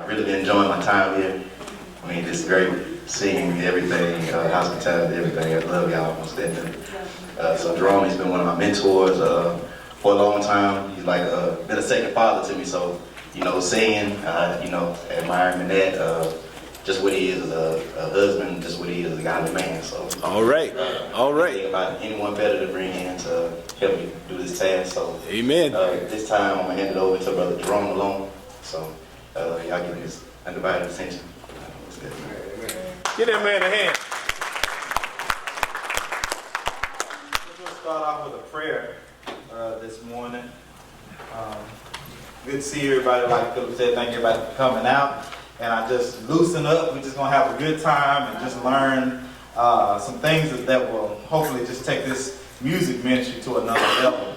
Really been enjoying my time here. I mean, it's great seeing everything, hospitality, everything. I love y'all most definitely. So Jerome, he's been one of my mentors for a long time. He's like been a second father to me. So, seeing, admiring him in that, just what he is as a husband, just what he is as a godly man. So, all right. Think about anyone better to bring in to help me do this task. So, amen. This time I'm gonna hand it over to Brother Jerome Malone. So, y'all give me his undivided attention. Give that man a hand. We'll start off with a prayer this morning. Good to see everybody. Like Philip said, thank everybody for coming out. And I just loosen up. We're just going to have a good time and just learn some things that will hopefully just take this music ministry to another level.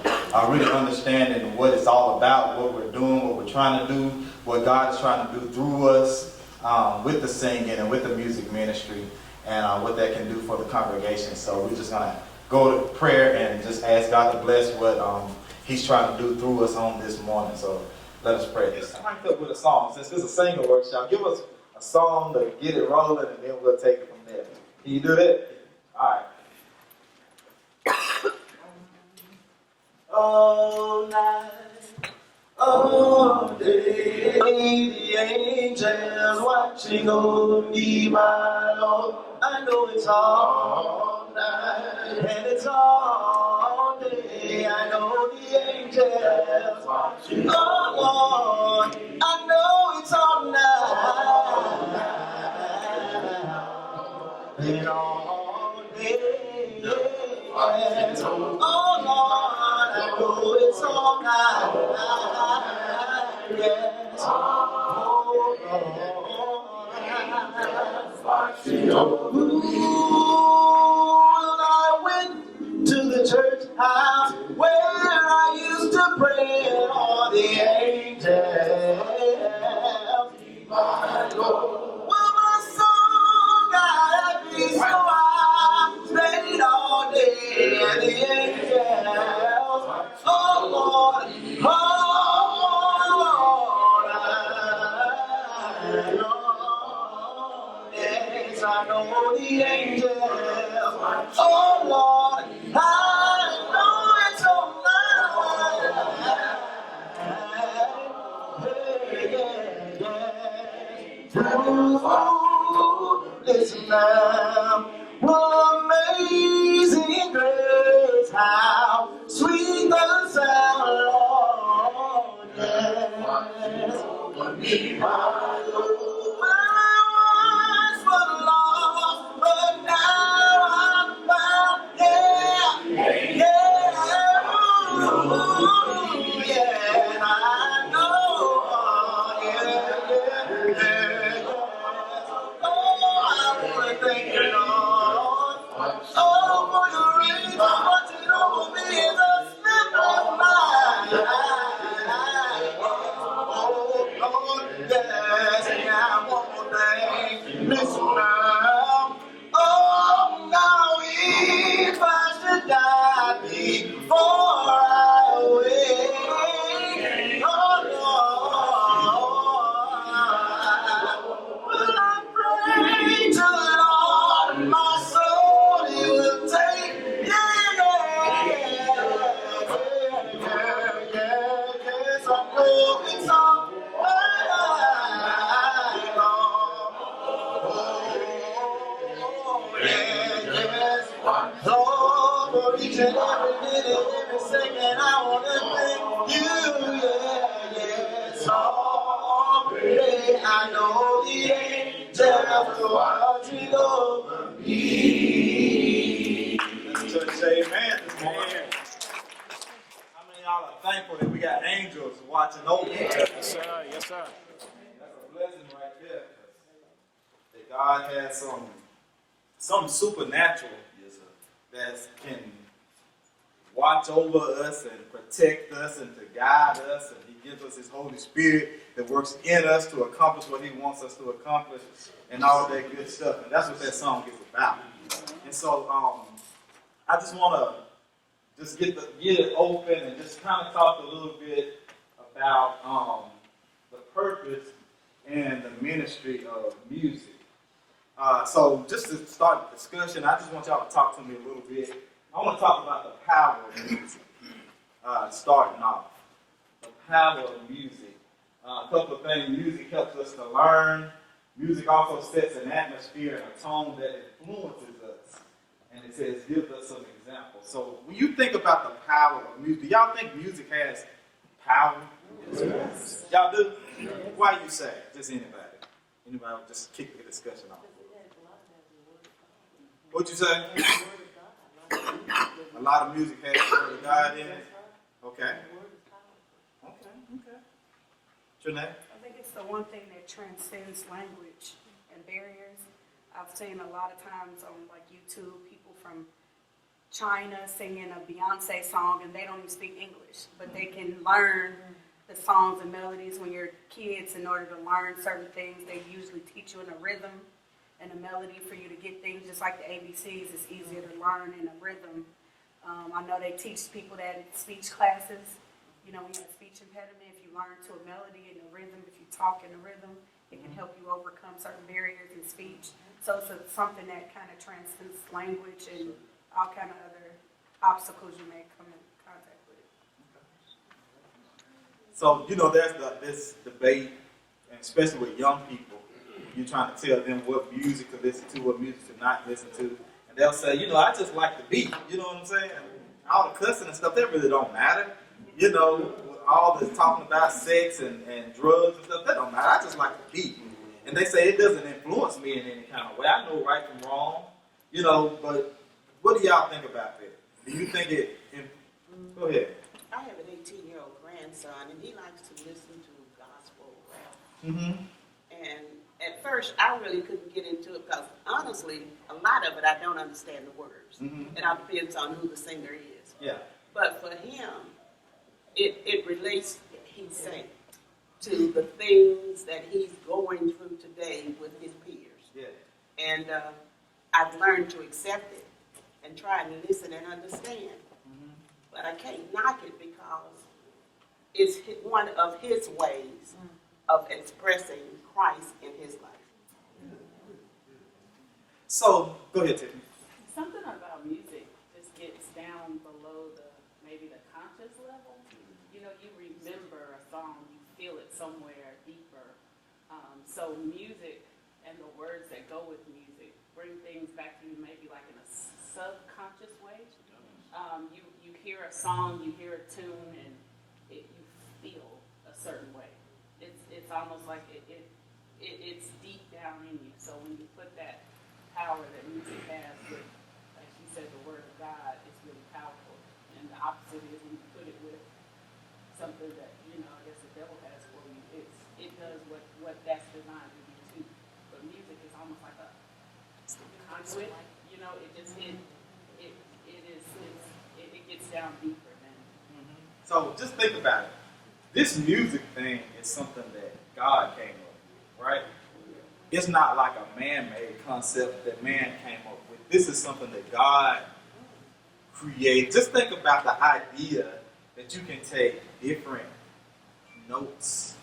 Really understanding what it's all about, what we're doing, what we're trying to do, what God is trying to do through us with the singing and with the music ministry, and what that can do for the congregation. So we're just going to go to prayer and just ask God to bless what He's trying to do through us on this morning. So let us pray this time. Up with a song. Since this is a singing workshop, give us a song to get it rolling, and then we'll take it from there. Can you do that? All right. All night, all day, the angels watching over me, my Lord. I know it's all night, and it's all day. I know the angels watching. Oh Lord, I know it's all night, and all day. Yes. Oh Lord, I know it's all night. Yes. Oh Lord. Ooh, I went to the church house where I used to pray, and all the angels, my Lord. Well, my soul got happy, so I stayed all day, and the angels, oh Lord, yes, I know the angels, oh Lord, I know it's all night. Listen now, amazing grace, how sweet the sound, Lord, yes. My Lord, I was lost, but now I'm found, yeah, yeah, I know, yeah. Oh, I want to thank you, Lord. Oh, for your reason, watching over me as a slip of mine. Oh, Lord, yes, and now one more thing. Listen now. Oh, now if I should die before I wake, oh, Lord, will I pray to the Lord, my soul He will take. Yes, I know it's all right, Lord. Yes, Lord, for each and every minute, every second, I want to thank you, yes, all day, I know the angels are watching over me. Church say amen this morning. How many of y'all are thankful that we got angels watching over us? Yes, sir. Yes, sir. That's a blessing right there. That God has something supernatural that can watch over us and protect us and to guide us, and He gives us His Holy Spirit that works in us to accomplish what He wants us to accomplish and all that good stuff. And that's what that song is about. And so I just want to just get it open and just kind of talk a little bit about the purpose and the ministry of music. So just to start the discussion, I just want y'all to talk to me a little bit. I want to talk about the power of music. Starting off, the power of music. A couple of things. Music helps us to learn. Music also sets an atmosphere and a tone that influences us. And it says, gives us some examples. So when you think about the power of music, do y'all think music has power? Yes. Y'all do? Why you say? Just anybody. Anybody just kick the discussion off. What you say? A lot of music has the word of God in it. Okay. Okay. Trinae? I think it's the one thing that transcends language and barriers. I've seen a lot of times on like YouTube, people from China singing a Beyonce song and they don't even speak English, but they can learn the songs and melodies. When you're kids, in order to learn certain things, they usually teach you in a rhythm and a melody for you to get things. Just like the ABCs, it's easier to learn in a rhythm. I know they teach people that in speech classes. You know, when you have a speech impediment, if you learn to a melody and a rhythm, if you talk in a rhythm, it can help you overcome certain barriers in speech. So it's something that kind of transcends language and all kind of other obstacles you may come in contact with. So, you know, there's this debate, and especially with young people, you're trying to tell them what music to listen to, what music to not listen to. And they'll say, you know, I just like the beat. You know what I'm saying? All the cussing and stuff, that really don't matter. You know, all this talking about sex and drugs and stuff, that don't matter. I just like the beat. And they say it doesn't influence me in any kind of way. I know right from wrong, you know, but what do y'all think about that? Do you think it, go ahead. I have an 18-year-old grandson, and he likes to listen to gospel rap. Mm-hmm. And at first, I really couldn't get into it because, honestly, a lot of it I don't understand the words. Mm-hmm. It all depends on who the singer is. Yeah. But for him, it relates, he's saying, to the things that he's going through today with his peers. Yeah. And I've learned to accept it and try and listen and understand. Mm-hmm. But I can't knock it because it's one of his ways of expressing Christ in his life. So, go ahead, Tiffany. Something about music just gets down below maybe the conscious level. You know, you remember a song, you feel it somewhere deeper. So music and the words that go with music bring things back to you maybe like in a subconscious way. You hear a song, you hear a tune, and you feel a certain way. It's almost like it's deep down in you. So when you put that power that music has with, like you said, the word of God, it's really powerful. And the opposite is when you put it with something that, you know, I guess the devil has for you, it does what that's designed to do too. But music is almost like a conduit, you know, it gets down deeper than. Mm-hmm. So just think about it. This music thing is something that God came up with, right? It's not like a man-made concept that man came up with. This is something that God created. Just think about the idea that you can take different notes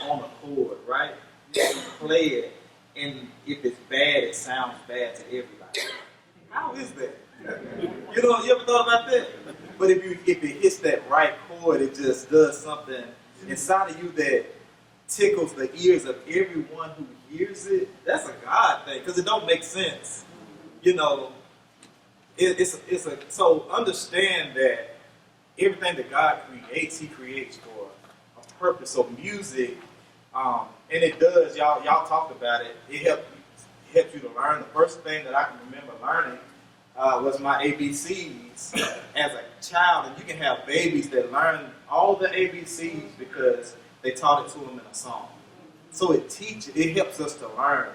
on a chord, right? You can play it, and if it's bad, it sounds bad to everybody. How is that? You know, you ever thought about that? But if it hits that right chord, it just does something inside of you that tickles the ears of everyone who hears it. That's a God thing, because it don't make sense. You know, so understand that everything that God creates, He creates for a purpose. So music, and it does. Y'all talked about it. It helps you to learn. The first thing that I can remember learning was my ABCs as a child. And you can have babies that learn all the ABCs because they taught it to them in a song. So it helps us to learn.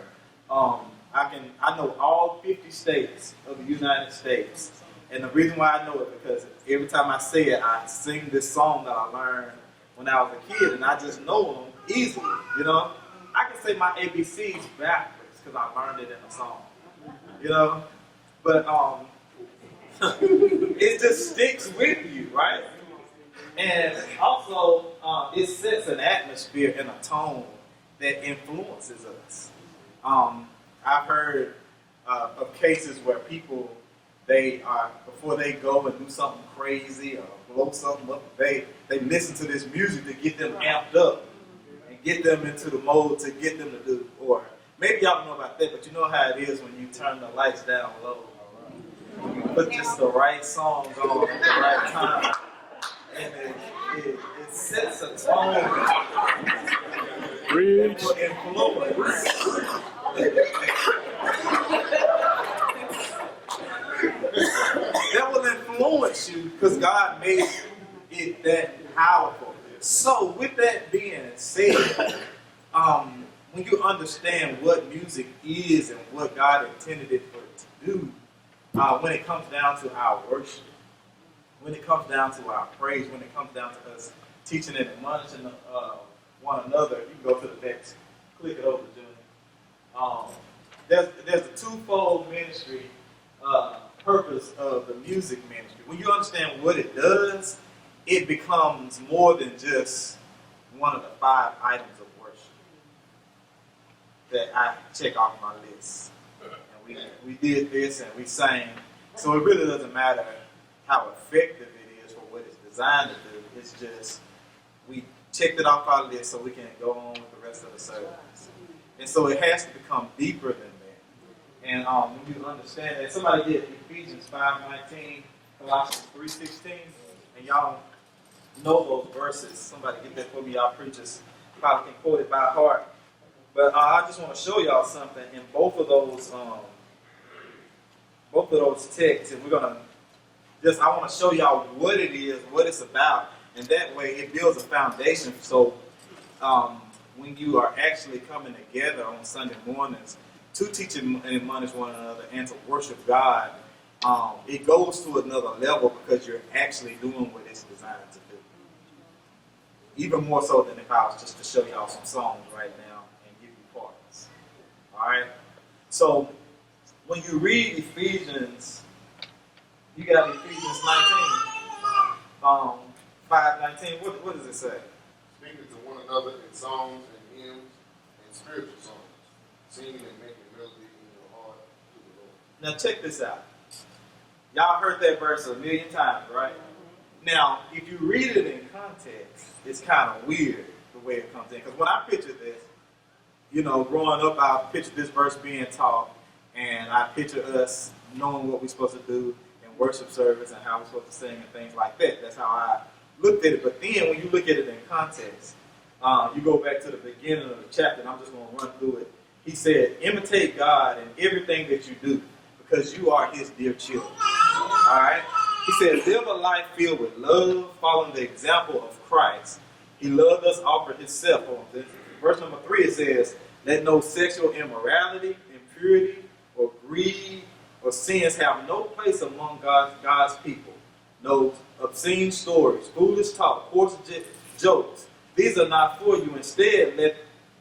I know all 50 states of the United States. And the reason why I know it because every time I say it, I sing this song that I learned when I was a kid, and I just know them easily, you know? I can say my ABCs backwards because I learned it in a song, you know? But it just sticks with you, right? And also, it sets an atmosphere and a tone that influences us. I've heard of cases where people, before they go and do something crazy or blow something up, they listen to this music to get them amped up and get them into the mode to get them to do. Or maybe y'all don't know about that, but you know how it is when you turn the lights down low. You put just the right songs on at the right time, and it sets a tone that will influence. That will influence you because God made it that powerful. So, with that being said, when you understand what music is and what God intended it for it to do, when it comes down to our worship, when it comes down to our praise, when it comes down to us teaching and admonishing one another, you can go to the next. Click it over, Junior. There's a twofold ministry purpose of the music ministry. When you understand what it does, it becomes more than just one of the 5 items of worship that I check off my list. And we did this and we sang. So it really doesn't matter how effective it is for what it's designed to do. It's just we checked it off our list so we can go on with the rest of the service. And so it has to become deeper than that. And when you understand that, somebody get Ephesians 5:19, Colossians 3:16, and y'all know those verses. Somebody get that for me. Y'all preachers probably can quote it by heart. But I just want to show y'all something in both of those texts, and we're gonna I want to show y'all what it is, what it's about, and that way it builds a foundation. So when you are actually coming together on Sunday mornings to teach and admonish one another and to worship God, it goes to another level because you're actually doing what it's designed to do. Even more so than if I was just to show y'all some songs right now and give you parts. All right? So when you read Ephesians, you got Ephesians 19, 5:19. What does it say? Speaking to one another in songs and hymns and spiritual songs, singing and making melody in your heart to the Lord. Now check this out. Y'all heard that verse a million times, right? Now, if you read it in context, it's kind of weird the way it comes in. Because when I picture this, growing up, I pictured this verse being taught, and I picture us knowing what we're supposed to do in worship service and how we're supposed to sing and things like that. That's how I looked at it. But then when you look at it in context, you go back to the beginning of the chapter, and I'm just going to run through it. He said, imitate God in everything that you do, because you are his dear children. All right? He said, live a life filled with love, following the example of Christ. He loved us, offered himself. Verse number 3, it says, let no sexual immorality, impurity, or greed, or sins have no place among God's people. No obscene stories, foolish talk, coarse jokes. These are not for you. Instead, let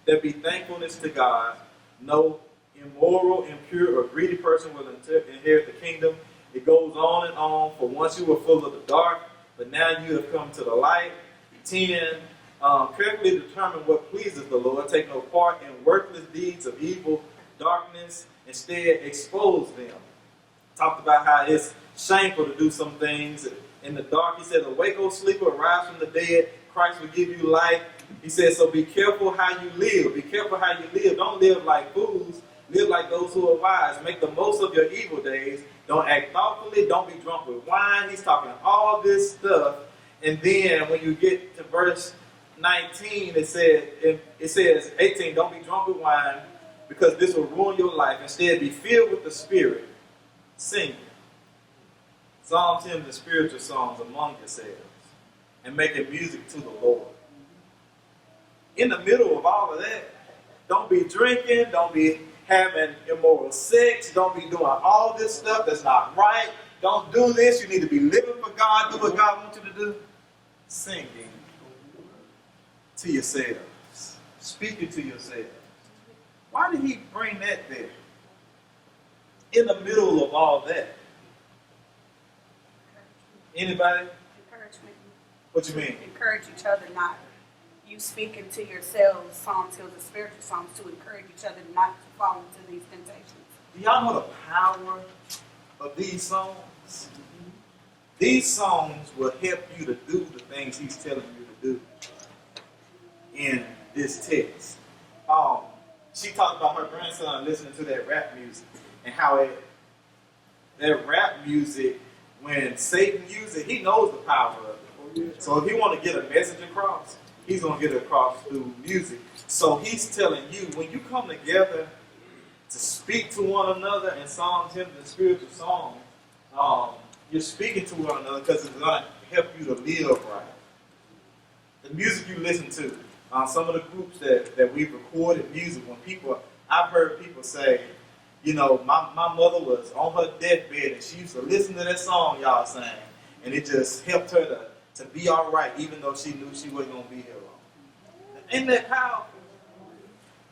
there be thankfulness to God. No immoral, impure, or greedy person will inherit the kingdom. It goes on and on. For once you were full of the dark, but now you have come to the light. 10. Carefully determine what pleases the Lord. Take no part in worthless deeds of evil, darkness. Instead, expose them. Talked about how it's shameful to do some things in the dark. He said, awake, O sleeper, arise from the dead. Christ will give you life. He said, so be careful how you live. Be careful how you live. Don't live like fools. Live like those who are wise. Make the most of your evil days. Don't act thoughtfully. Don't be drunk with wine. He's talking all this stuff. And then when you get to verse 19, it says 18, don't be drunk with wine, because this will ruin your life. Instead, be filled with the Spirit, singing psalms, hymns, and spiritual songs among yourselves, and making music to the Lord. In the middle of all of that, don't be drinking, don't be having immoral sex, don't be doing all this stuff that's not right. Don't do this. You need to be living for God. Do what God wants you to do. Singing to yourselves. Speaking to yourselves. Why did he bring that there? In the middle of all that. Anybody? Encouragement. What you mean? Encourage each other, not you speaking to yourselves, psalms, hymns, and spiritual songs to encourage each other not to fall into these temptations. Do y'all know the power of these songs? These songs will help you to do the things he's telling you to do in this text. She talked about her grandson listening to that rap music and how that rap music, when Satan uses it, he knows the power of it. So if he want to get a message across, he's going to get it across through music. So he's telling you, when you come together to speak to one another in psalms, hymns, and spiritual songs, you're speaking to one another because it's going to help you to live right. The music you listen to, some of the groups that we've recorded music, I've heard people say, you know, my mother was on her deathbed and she used to listen to that song y'all sang, and it just helped her to be all right, even though she knew she wasn't going to be here long. Isn't that powerful?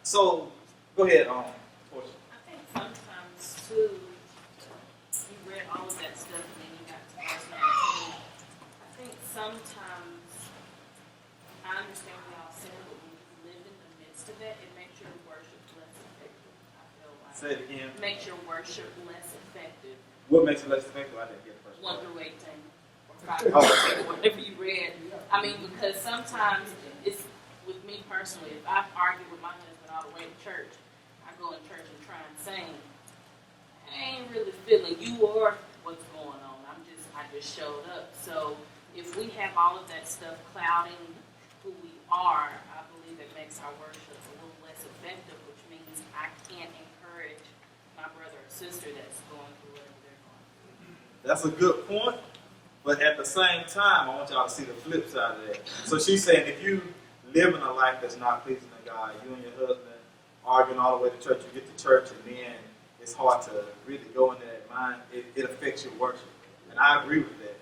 So, go ahead, Portia. I think sometimes, too, you read all of that stuff and then you got to verse 19. I think sometimes, I understand what y'all saying, but when you live in the midst of it, it makes your worship less effective, I feel like. Say it again. It makes your worship less effective. What makes it less effective? I didn't get the first 1 part. through 18. Or whatever you read. I mean, because sometimes it's, with me personally, if I argue with my husband all the way to church, I go in church and try and sing, I ain't really feeling you or what's going on. I just showed up. So if we have all of that stuff clouding who we are, I believe it makes our worship a little less effective, which means I can't encourage my brother or sister that's going through whatever they're going through. That's a good point. But at the same time, I want y'all to see the flip side of that. So she's saying if you live in a life that's not pleasing to God, you and your husband arguing all the way to church, you get to church and then it's hard to really go into that mind. It affects your worship. And I agree with that.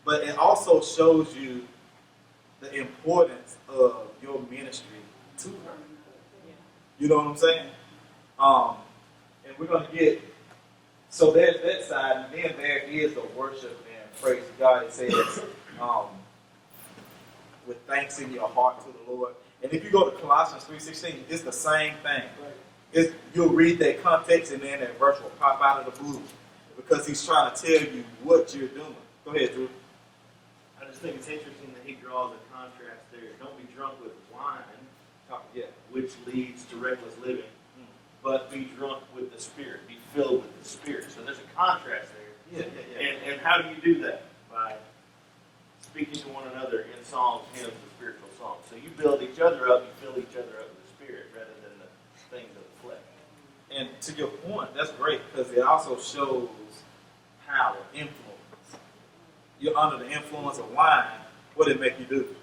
But it also shows you the importance of your ministry to her. You know what I'm saying? And we're going to get, so there's that side, and then there is the worship and praise to God. It says, with thanks in your heart to the Lord. And if you go to Colossians 3:16, it's the same thing. You'll read that context and then that verse will pop out of the blue because he's trying to tell you what you're doing. Go ahead, Drew. I just think it's interesting that he draws a contrast there. Don't be drunk with wine, which leads to reckless living, but be drunk with the Spirit. Be filled with the Spirit. So there's a contrast there. And how do you do that? By speaking to one another in psalms, hymns, and spiritual songs. So you build each other up, you fill each other up with the Spirit rather than the things of the flesh. And to your point, that's great because it also shows power, influence. You're under the influence of wine, what did it make you do?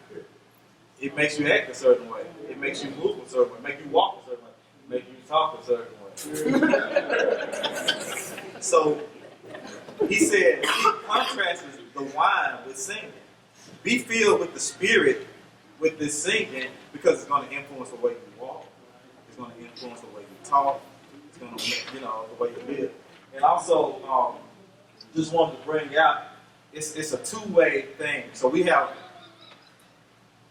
It makes you act a certain way. It makes you move a certain way. It makes you walk a certain way. It makes you talk a certain way. So he said, he contrasts the wine with singing. Be filled with the Spirit with this singing because it's going to influence the way you walk. It's going to influence the way you talk. It's going to, the way you live. And also, just wanted to bring out, it's a two-way thing. So we have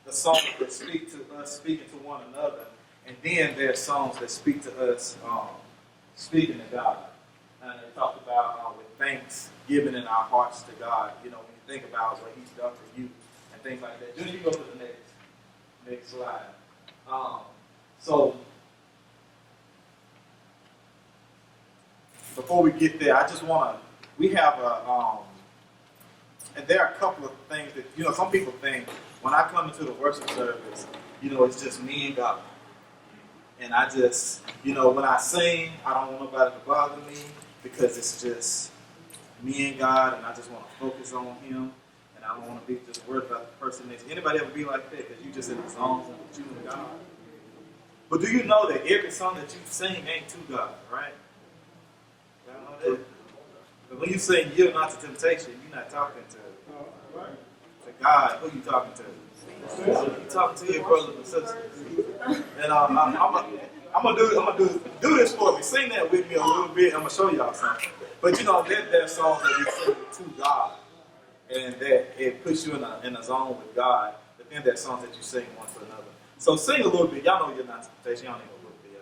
the songs that speak to us speaking to one another, and then there's songs that speak to us speaking to God. And they talk about with thanksgiving in our hearts to God. When you think about what He's done for you and things like that. Judy, you go to the next slide. So before we get there, I just want to. We have and there are a couple of things that some people think when I come into the worship service, it's just me and God. And I just, when I sing, I don't want nobody to bother me because it's just me and God, and I just want to focus on Him, and I don't want to be just worried about the person next. Anybody ever be like that? Because you just in the songs and with you and God. But do you know that every song that you sing ain't to God, right? Y'all know that? But when you sing "Yield Not to Temptation," you're not talking to God. Who you talking to? You're talking to your brothers and sisters. And I'm gonna do this for me. Sing that with me a little bit. I'm gonna show y'all something. But there are songs that we sing to God, and that it puts you in a zone with God. The within that song that you sing one to another. So sing a little bit. Y'all know you're not temptation. Y'all need a little bit.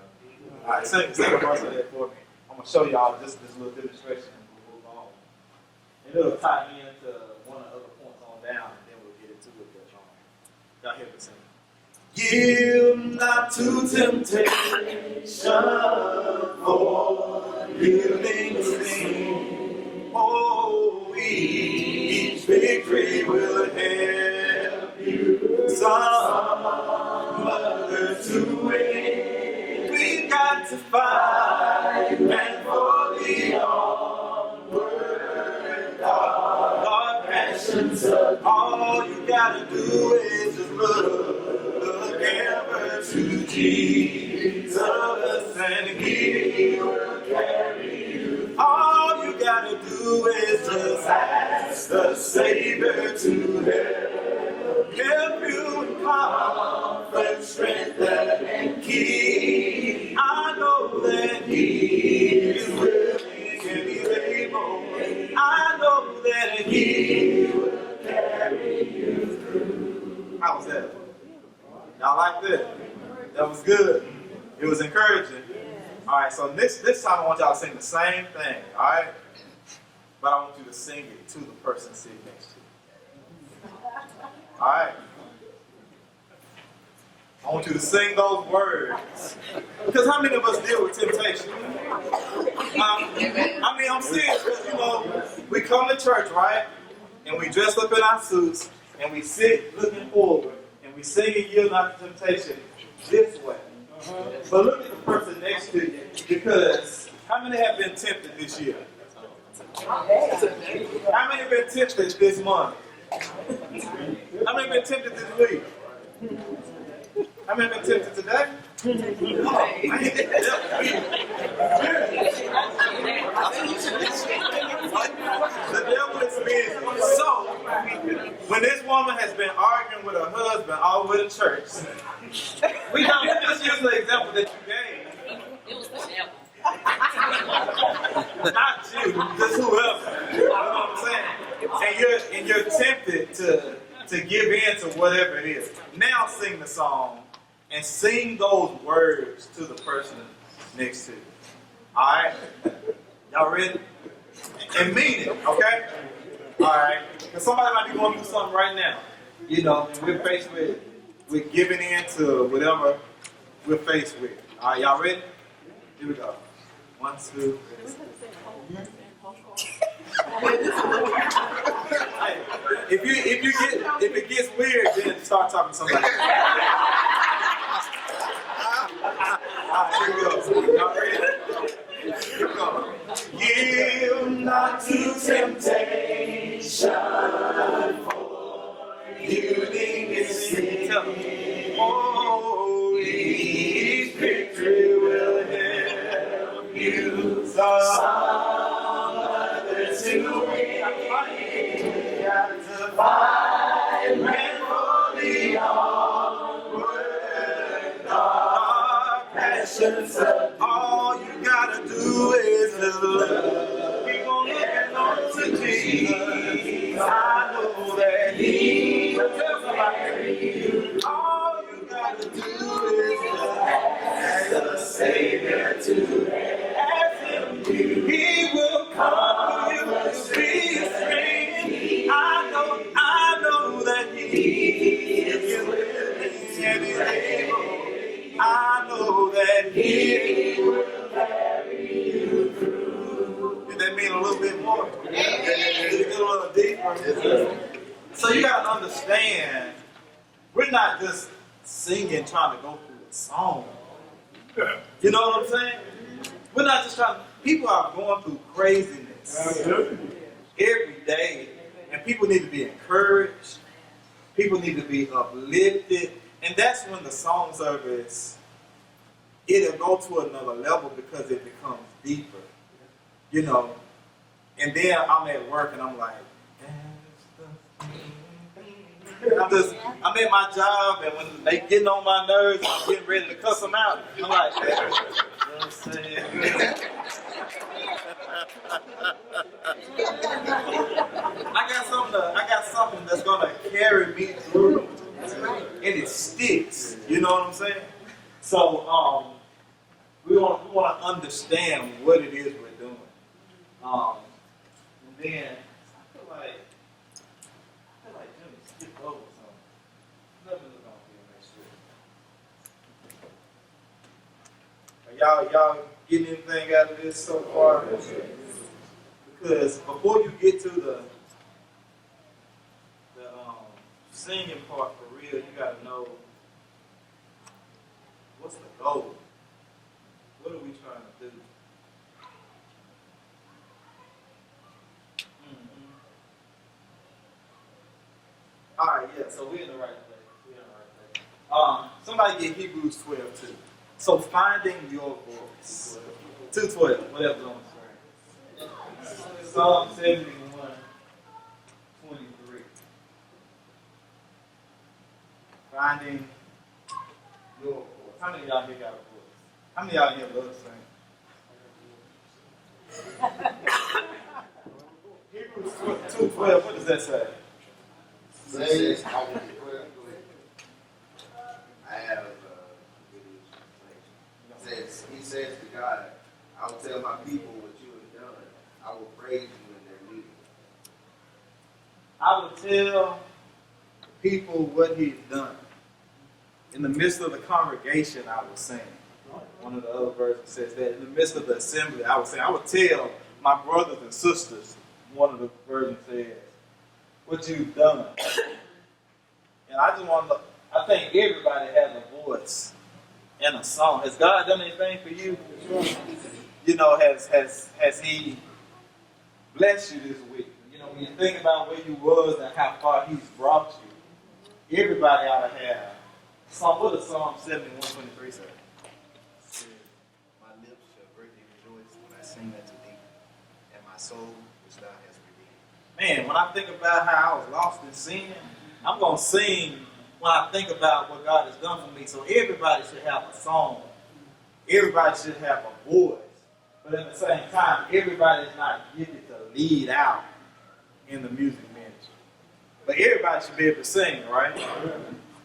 All right, sing a verse of that for me. I'm going to show y'all this little demonstration and we'll move on. And it'll tie into one of the other points on down, and then we'll get into it later on. Y'all hear me sing. Yield not to temptation, for yielding to sin. Oh, each victory will help you some other to win. We've got to fight and for the onward God passions. All you gotta do is just look ever to Jesus, and He will carry you. All you gotta do is just ask the Savior to help you in comfort, strength, and key. I know that He is willing and He's able. I know that He will carry you through. How was that? Y'all like that? That was good. It was encouraging. All right, so this time I want y'all to sing the same thing, all right? But I want you to sing it to the person sitting next to you. All right? I want you to sing those words. Because how many of us deal with temptation? I'm serious because, we come to church, right? And we dress up in our suits, and we sit looking forward, and we sing and yield not to temptation this way. But look at the person next to you, because how many have been tempted this year? How many have been tempted this month? How many have been tempted this week? How many have been tempted today? The devil is busy. So, when this woman has been arguing with her husband all over the church, we know this is the example that you gave. It was the devil. Not you, just whoever. You know what I'm saying? And you're tempted to give in to whatever it is. Now sing the song and sing those words to the person next to you. Alright? Y'all ready? And mean it, okay? Alright? Because somebody might be going through something right now. And we're faced with giving in to whatever we're faced with. Alright, y'all ready? Here we go. 1, 2, 3. Hey, if it gets weird, then start talking to somebody. Alright, here we go. Y'all ready? Here we go. Yield not to temptation, for yielding is sin. Tell them. Oh, each victory will help you some others to win. Got to fight and for the onward God passions. All you gotta do is just look. Keep on looking on to Jesus. I know that He will carry you. All you gotta do is just ask the Savior to ask Him. He will come you with His strength. I know that He is willing and He's able. I know that He will carry you through. Did that mean a little bit more? Did it get a little deeper? So you got to understand, we're not just singing trying to go through a song. You know what I'm saying? We're not just trying to, people are going through craziness every day. And people need to be encouraged. People need to be uplifted. And that's when the song service, it'll go to another level because it becomes deeper. And then I'm at work and I'm like, I'm at my job, and when they getting on my nerves, I'm getting ready to cuss them out. I'm like, you know what I'm saying? I got something that's gonna carry me through. and it sticks. You know what I'm saying? So we want to understand what it is we're doing. And then I feel like Jimmy skipped over something. Let me look on here and make sure. Y'all getting anything out of this so far? Because before you get to the singing part for real, you got to know what's the goal. What are we trying to do? All right, yeah. So we're in the right place. Somebody get Hebrews 12 too. So finding your voice. 2:12, whatever's on the screen. Psalm 71, 23. Finding your voice. How many of y'all here got a voice? How many of y'all here love to sing? Hebrews 2:12, what does that say? Says, I have he says to God, I will tell my people what you have done. I will praise you in their meeting. I will tell people what he's done. In the midst of the congregation, I will sing. One of the other versions says that. In the midst of the assembly, I will sing. I will tell my brothers and sisters, one of the versions says, what you've done. And I just want to, I think everybody has a voice in a song. Has God done anything for you? You know, has He blessed you this week? You know, when you think about where you was and how far He's brought you, everybody ought to have some. What does Psalm 71:23 say? My lips shall greatly rejoice when I sing unto thee, and my soul which thou hast redeemed. Man, when I think about how I was lost in sin, I'm going to sing when I think about what God has done for me. So everybody should have a song. Everybody should have a voice. But at the same time, everybody is not gifted to lead out in the music ministry. But everybody should be able to sing, right?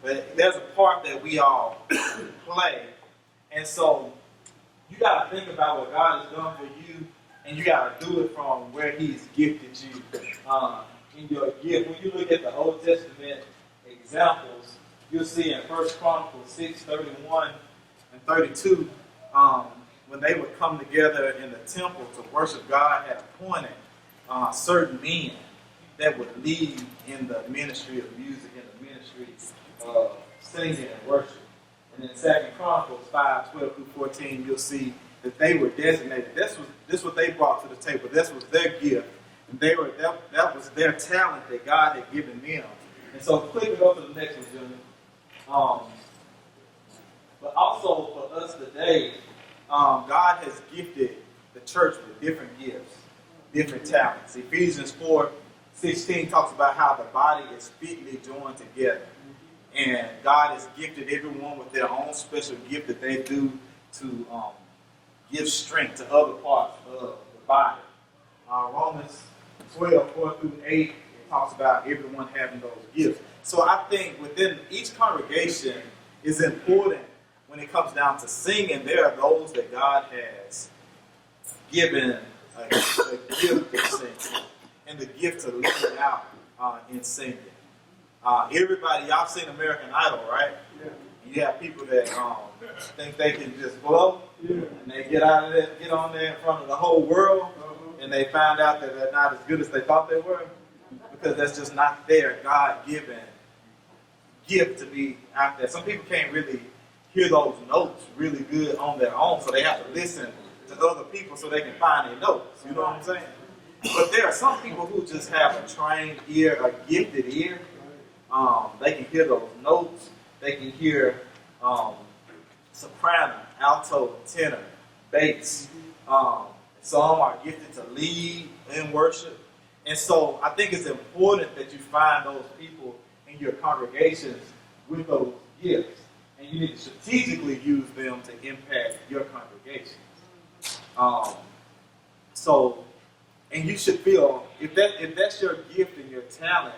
But there's a part that we all play. And so you got to think about what God has done for you, and you got to do it from where He's gifted you in your gift. When you look at the Old Testament examples, you'll see in 1 Chronicles 6:31 and 32, when they would come together in the temple to worship God, had appointed certain men that would lead in the ministry of music, in the ministry of singing and worship. And in 2 Chronicles 5:12-14, you'll see that they were designated. This was what they brought to the table. This was their gift. And that was their talent that God had given them. And so click it up to the next one, Jimmy. But also for us today, God has gifted the church with different gifts, different talents. Ephesians 4:16 talks about how the body is fitly joined together. And God has gifted everyone with their own special gift that they do to give strength to other parts of the body. Romans 12:4-8, it talks about everyone having those gifts. So I think within each congregation is important when it comes down to singing. There are those that God has given a gift of singing and the gift to lead out in singing. Everybody, y'all seen American Idol, right? Yeah. You have people that think they can just blow, and they get on there in front of the whole world, and they find out that they're not as good as they thought they were, because that's just not their God-given gift to be out there. Some people can't really hear those notes really good on their own, so they have to listen to other people so they can find their notes. You know what I'm saying? But there are some people who just have a trained ear, a gifted ear. They can hear those notes. They can hear soprano, alto, tenor, bass. Some are gifted to lead in worship. And so I think it's important that you find those people in your congregations with those gifts. And you need to strategically use them to impact your congregation. And you should feel, if that's your gift and your talent,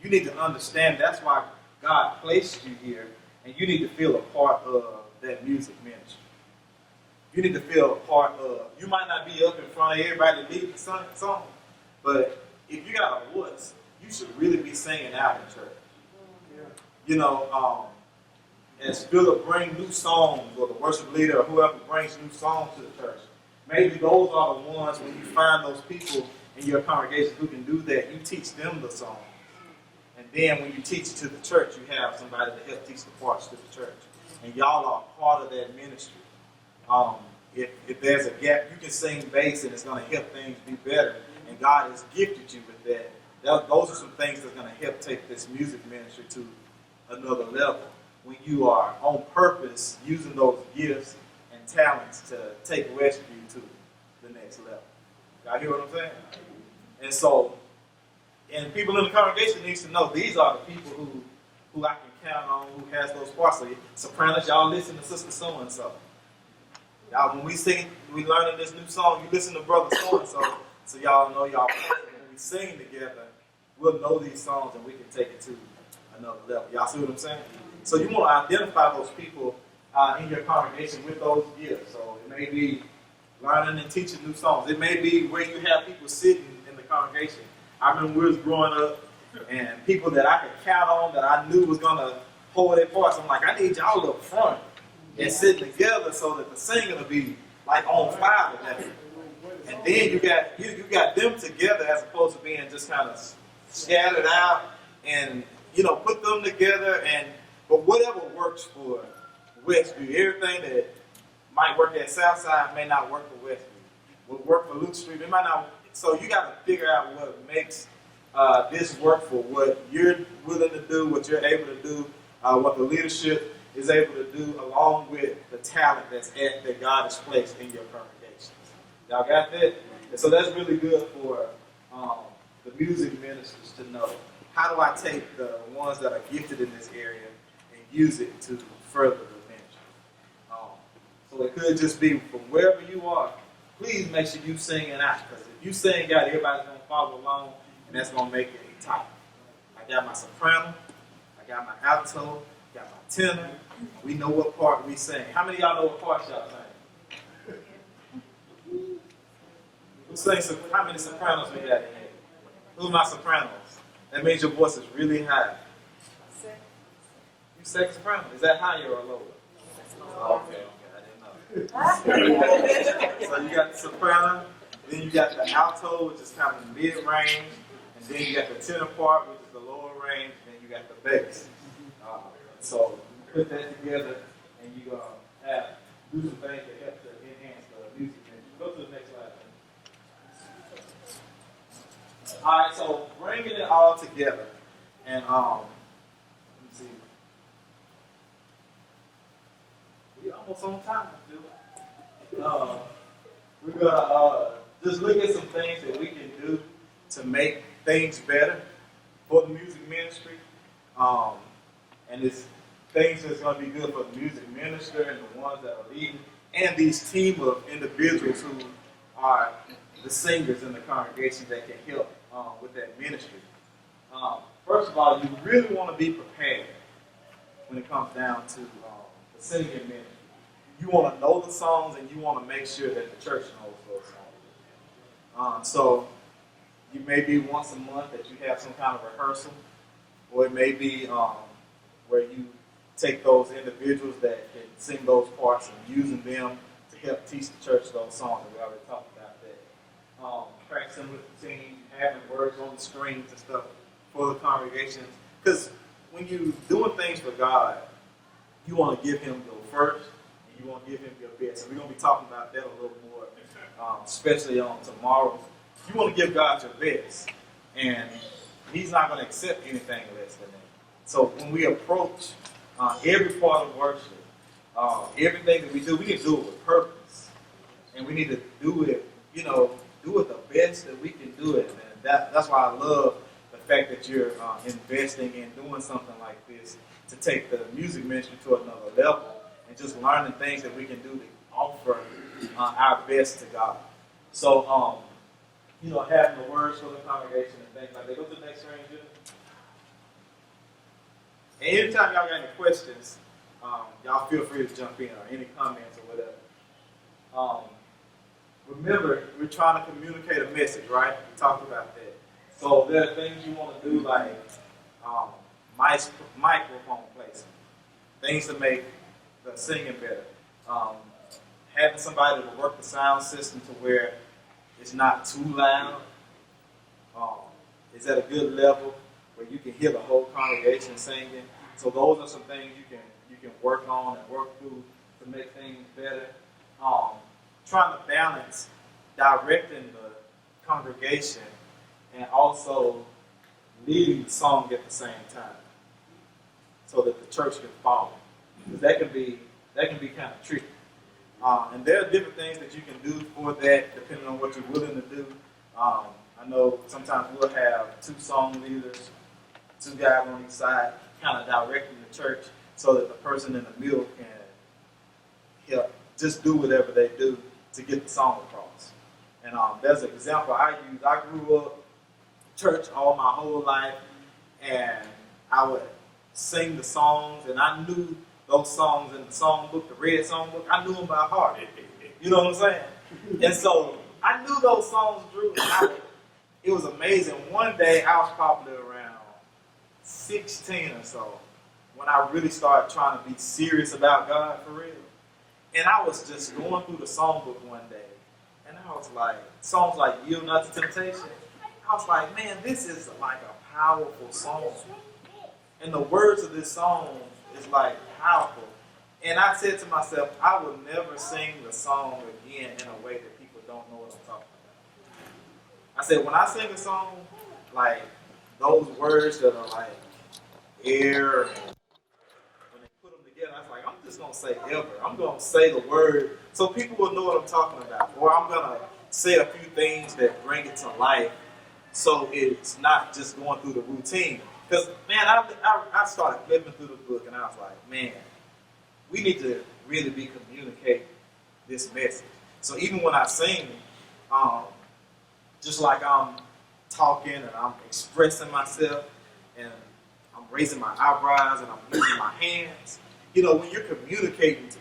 you need to understand that's why God placed you here, and you need to feel a part of that music ministry. You need to feel a part of, you might not be up in front of everybody leading the song, but if you got a voice, you should really be singing out in church. You know, as Philip brings new songs, or the worship leader, or whoever brings new songs to the church, maybe those are the ones when you find those people in your congregation who can do that, you teach them the song. And then when you teach it to the church, you have somebody to help teach the parts to the church. And y'all are part of that ministry. If there's a gap, you can sing bass and it's going to help things be better. And God has gifted you with that. Those are some things that's going to help take this music ministry to another level. When you are on purpose using those gifts and talents to take Westview to the next level. Y'all hear what I'm saying? And so, and people in the congregation needs to know these are the people who I can count on, who has those parts. So sopranos, y'all listen to Sister So-and-so. Y'all, when we sing, we learning this new song, you listen to Brother So-and-so, so y'all know y'all. When we sing together, we'll know these songs and we can take it to another level. Y'all see what I'm saying? So you want to identify those people in your congregation with those gifts. So it may be learning and teaching new songs. It may be where you have people sitting in the congregation. I remember we was growing up, and people that I could count on that I knew was going to hold their parts. I'm like, I need y'all up front and sitting together so that the singing will be like on fire together. And then you got them together as opposed to being just kind of scattered out, and put them together. But whatever works for Westview, everything that might work at Southside may not work for Westview. What work for Luke Street, it might not. So you got to figure out what makes this work for what you're willing to do, what you're able to do, what the leadership is able to do, along with the talent that God has placed in your congregations. Y'all got that? And so that's really good for the music ministers to know. How do I take the ones that are gifted in this area and use it to further the ministry? So it could just be from wherever you are, please make sure you sing it out. Because if you sing out, everybody's going to follow along, and that's going to make it tight. I got my soprano, I got my alto, got my tenor. We know what part we sing. How many of y'all know what part y'all sing? Who sings? How many sopranos we got in here? Who are my sopranos? That means your voice is really high. You second soprano? Is that higher or lower? Okay, I didn't know. So you got the soprano, then you got the alto, which is kind of the mid-range, and then you got the tenor part, which is the lower range, and then you got the bass. So you put that together, and you're going to do some things to help to enhance the music. Go to the next slide. All right, so bringing it all together, and let me see. We're almost on time, I feel. We're gonna just look at some things that we can do to make things better for the music ministry, and it's things that's gonna be good for the music minister and the ones that are leading, and these team of individuals who are the singers in the congregation that can help with that ministry. First of all, you really want to be prepared when it comes down to the singing ministry. You want to know the songs, and you want to make sure that the church knows those songs. So you may be once a month that you have some kind of rehearsal, or it may be where you take those individuals that can sing those parts and using them to help teach the church those songs. And we already talked about that. Practicing with the team, having words on the screens and stuff for the congregations. Because when you're doing things for God, you want to give Him your first, and you want to give Him your best. And we're going to be talking about that a little more, especially on tomorrow. You want to give God your best, and He's not going to accept anything less than that. So when we approach every part of worship, everything that we do, we can do it with purpose, and we need to do it, do it the best that we can do it. And that's why I love the fact that you're investing in doing something like this to take the music ministry to another level and just learning things that we can do to offer our best to God. So, having the words for the congregation and things like that. Go to the next screen, Jim. And anytime y'all got any questions, y'all feel free to jump in or any comments or whatever. Remember, we're trying to communicate a message, right? We talked about that. So there are things you want to do like microphone placement, things to make the singing better. Having somebody to work the sound system to where it's not too loud. It's at a good level where you can hear the whole congregation singing. So those are some things you can work on and work through to make things better. Trying to balance directing the congregation and also leading the song at the same time, so that the church can follow. Because that can be kind of tricky. And there are different things that you can do for that, depending on what you're willing to do. I know sometimes we'll have 2 song leaders, 2 guys on each side, kind of directing the church, so that the person in the middle can help just do whatever they do to get the song across. And there's an example I use. I grew up church all my whole life, and I would sing the songs, and I knew those songs in the songbook, the red songbook. I knew them by heart. You know what I'm saying? And so I knew those songs, Drew. It was amazing. One day I was probably around 16 or so when I really started trying to be serious about God for real. And I was just going through the songbook one day, and I was like, songs like Yield Not to Temptation. I was like, man, this is like a powerful song. And the words of this song is like powerful. And I said to myself, I will never sing the song again in a way that people don't know what I'm talking about. I said, when I sing a song, like those words that are like air, and when they put them together, I was like, I'm just going to say ever. I'm going to say the word so people will know what I'm talking about. Or I'm going to say a few things that bring it to life so it's not just going through the routine. Because, man, I started flipping through the book, and I was like, man, we need to really be communicating this message. So even when I sing, just like I'm talking and I'm expressing myself and I'm raising my eyebrows and I'm using my hands, you know, when you're communicating to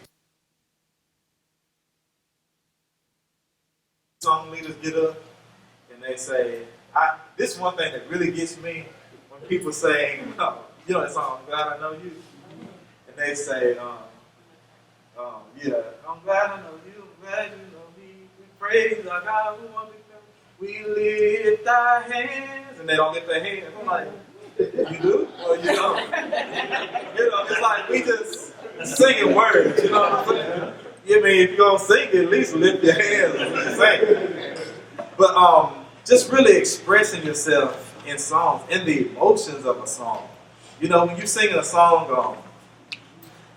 song leaders get up and they say, this is one thing that really gets me when people say, you know that song, I'm Glad I Know You. And they say, yeah, I'm glad I know you, I'm glad you know me. We praise our God, we lift our hands. And they don't lift their hands. I'm like, you do? Or you don't? You know, it's like we just singing words, you know what I'm saying? I mean, if you're going to sing, at least lift your hands when you sing. But just really expressing yourself in songs, in the emotions of a song. You know, when you're singing a song,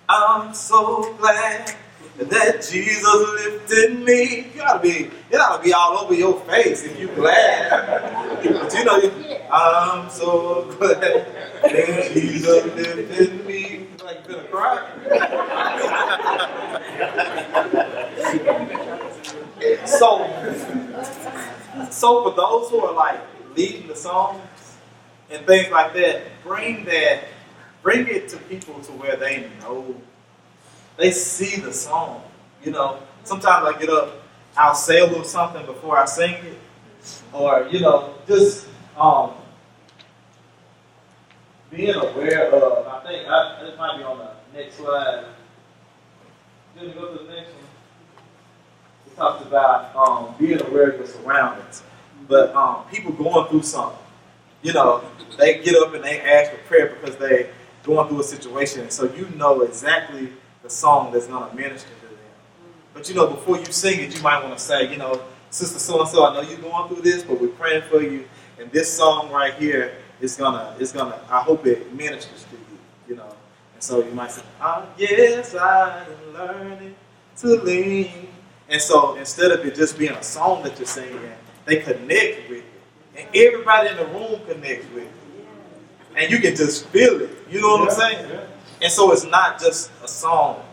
I'm so glad that Jesus lifted me. It ought to be all over your face if you're glad. But you know, I'm so glad that Jesus lifted me. Like you're gonna cry. So for those who are like leading the songs and things like that, bring it to people to where they know, they see the song. You know, sometimes I get up, I'll say a little something before I sing it, or you know, just being aware of. I think this might be on the next slide. Can you go to the next one? It talks about being aware of your surroundings, but people going through something. You know, they get up and they ask for prayer because they going through a situation, so you know exactly the song that's going to minister to them. But you know, before you sing it, you might want to say, you know, Sister so-and-so, I know you're going through this, but we're praying for you, and this song right here is gonna, I hope it ministers to you, you know. And so you might say, yes, I am learning to lean. And so instead of it just being a song that you're singing, they connect with it. And everybody in the room connects with it. And you can just feel it. You know what I'm saying? Yeah. And so it's not just a song.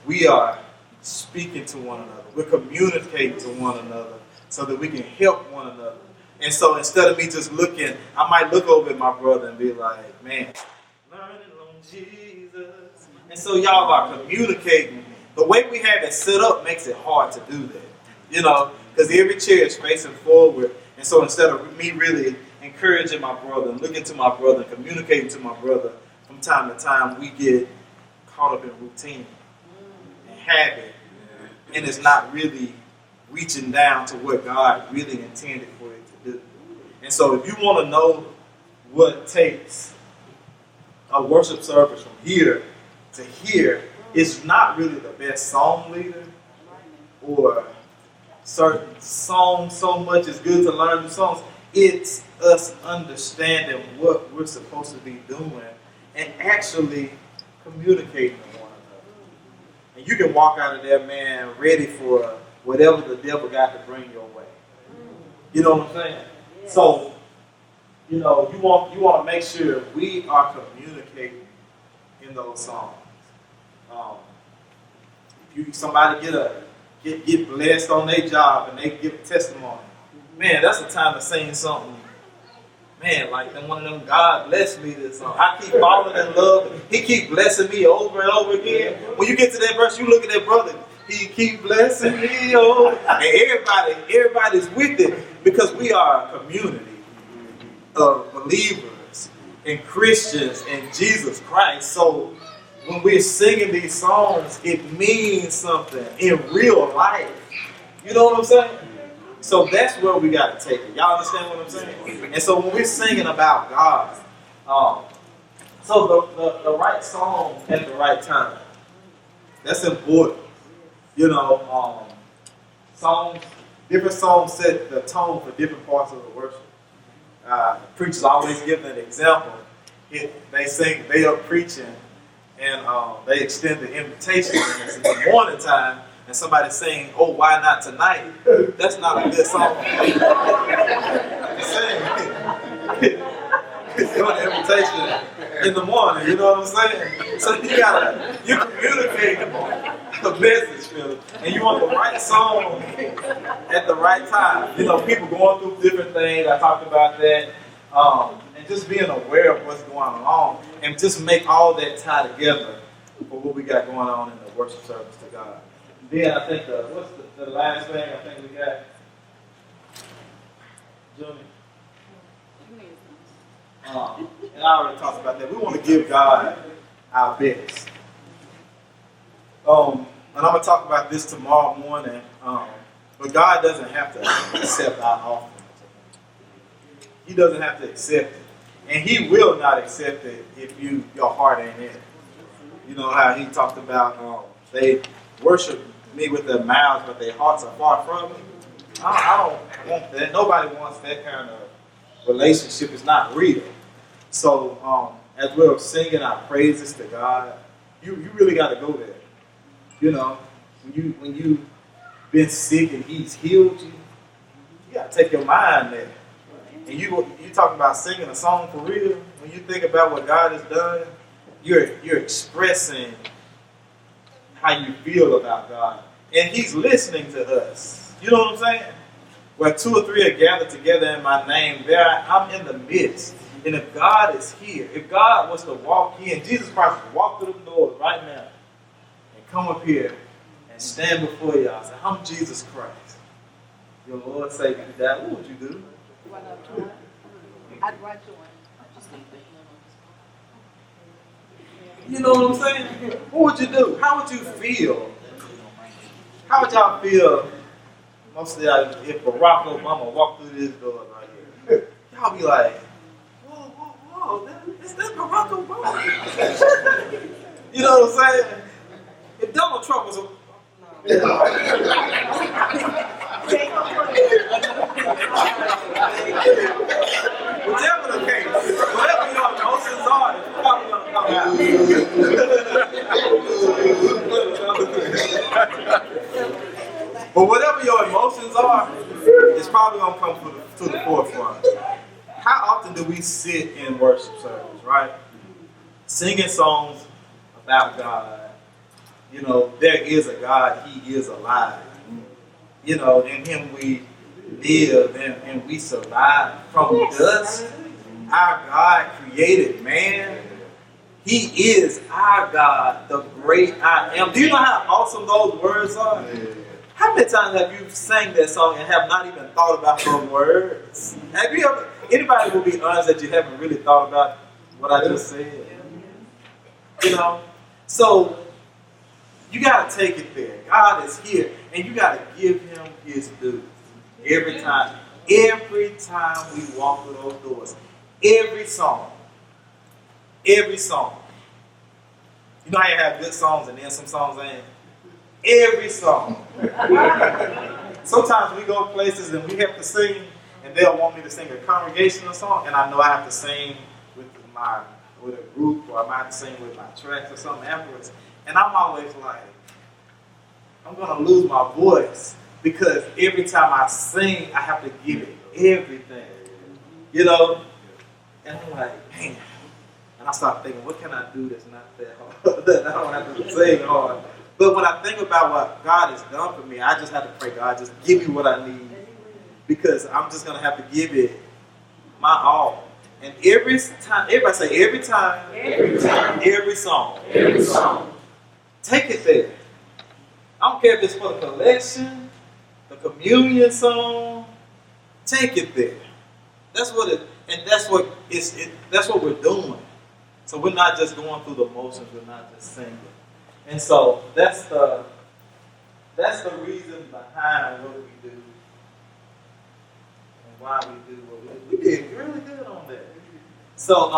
We are speaking to one another. We're communicating to one another so that we can help one another. And so instead of me just looking, I might look over at my brother and be like, man, learning on Jesus. And so y'all are communicating. The way we have it set up makes it hard to do that. You know, because every chair is facing forward. And so instead of me really encouraging my brother and looking to my brother and communicating to my brother, from time to time we get caught up in routine and habit. And it's not really reaching down to what God really intended for it to do. And so if you want to know what takes a worship service from here to here, it's not really the best song leader or certain songs so much. It's good to learn the songs. It's us understanding what we're supposed to be doing and actually communicating with one another. And you can walk out of there, man, ready for whatever the devil got to bring your way. You know what I'm saying? So, you know, you want to make sure we are communicating in those songs. If somebody get blessed on their job and they give a testimony, man, that's the time to sing something. Man, like one of them, God bless me this song. I keep falling in love. He keep blessing me over and over again. When you get to that verse, you look at that brother. He keep blessing me over. And everybody's with it because we are a community of believers and Christians in Jesus Christ. So when we're singing these songs, it means something in real life. You know what I'm saying? So that's where we got to take it. Y'all understand what I'm saying? And so when we're singing about God, so the right song at the right time, that's important. You know, different songs set the tone for different parts of the worship. Preachers always give an example. They are preaching and they extend the invitation. It's in the morning time, and somebody saying, "Oh, why not tonight?" That's not a good song. It's doing the invitation in the morning. You know what I'm saying? So you communicate the message, Philip, and you want the right song at the right time. You know, people going through different things. I talked about that. And just being aware of what's going on and just make all that tie together for what we got going on in the worship service to God. Then I think what's the last thing I think we got? Junior? And I already talked about that. We want to give God our best. And I'm going to talk about this tomorrow morning. But God doesn't have to accept our offering. He doesn't have to accept it. And he will not accept it if your heart ain't in it. You know how he talked about they worship me with their mouths, but their hearts are far from me. I don't want that. Nobody wants that kind of relationship. It's not real. So as we're singing our praises to God, you really got to go there. You know, when you've been sick and he's healed you, you got to take your mind there. And you talk about singing a song for real. When you think about what God has done, you're expressing how you feel about God. And he's listening to us. You know what I'm saying? Where 2 or 3 are gathered together in my name, there I'm in the midst. And if God is here, if God was to walk in, Jesus Christ would walk through the doors right now and come up here and stand before y'all and say, "I'm Jesus Christ, your Lord, Savior, you died." What would you do? I'd write to one. You know what I'm saying? What would you do? How would you feel? How would y'all feel, mostly if Barack Obama walked through this door right here? Y'all be like, whoa, is that Barack Obama? You know what I'm saying? If Donald Trump was whatever the case, whatever your emotions are, it's probably going to come out. But whatever your emotions are, it's probably going to come to the forefront. How often do we sit in worship service, right? Singing songs about God. You know, there is a God, he is alive. You know, in him we live and we survive from dust. Our God created man He is our God, the great I am. Do you know how awesome those words are? How many times have you sang that song and have not even thought about those words? Have you ever, anybody will be honest that you haven't really thought about what I just said? You know? So, you got to take it there. God is here, and you got to give him his due. Every time. Every time we walk through those doors. Every song. Every song. You know how you have good songs and then some songs ain't? Every song. Sometimes we go places and we have to sing, and they'll want me to sing a congregational song, and I know I have to sing with a group, or I might have to sing with my tracks or something afterwards. And I'm always like, I'm gonna lose my voice because every time I sing, I have to give it everything. You know? And I'm like, man. And I start thinking, what can I do that's not that hard? That I don't have to sing hard. But when I think about what God has done for me, I just have to pray, God, just give me what I need. Because I'm just going to have to give it my all. And every time, everybody say, every time, every song. Take it there. I don't care if it's for the collection, the communion song. Take it there. That's what it, and that's what we're doing. So we're not just going through the motions. We're not just singing. And so that's the reason behind what we do and why we do what we do. We did really good on that. So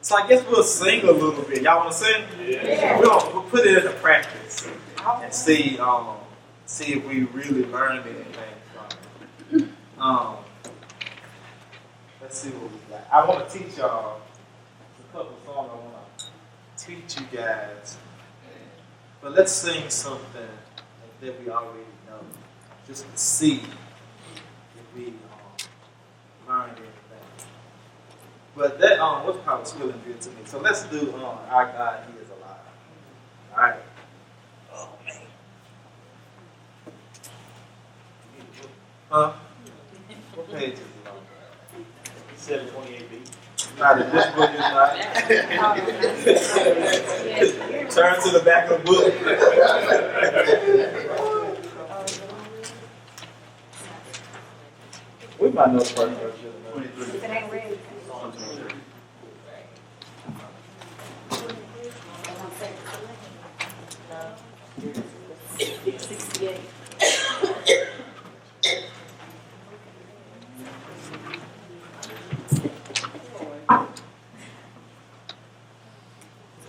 so I guess we'll sing a little bit. Y'all want to sing? Yeah. We'll put it into practice and see if we really learned anything from it. Let's see what we got. I want to teach y'all a couple of songs. I want to teach you guys. But let's sing something that we already know, just to see if we learned anything. But that what's probably feeling good to me. So let's do Our God, He is Alive. All right. Oh man. Huh? What page is it on? 728B. Not in this book is not. Turn to the back of the book. We might know the first verse. 23. If it ain't ready.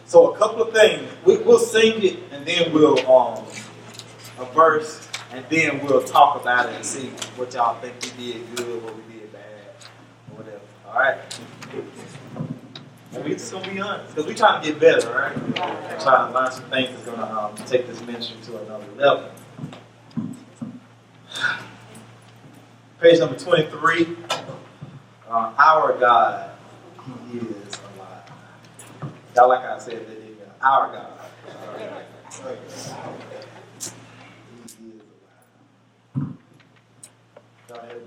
So a couple of things. We'll sing it and then we'll a verse and then we'll talk about it and see what y'all think we did good, what we did bad, or whatever. All right. And we just gonna be honest because we're trying to get better, right? And trying to learn some things that's gonna take this ministry to another level. Page number 23. Our God, He is alive. Y'all like I said, that is our God. He is alive. Y'all hear me?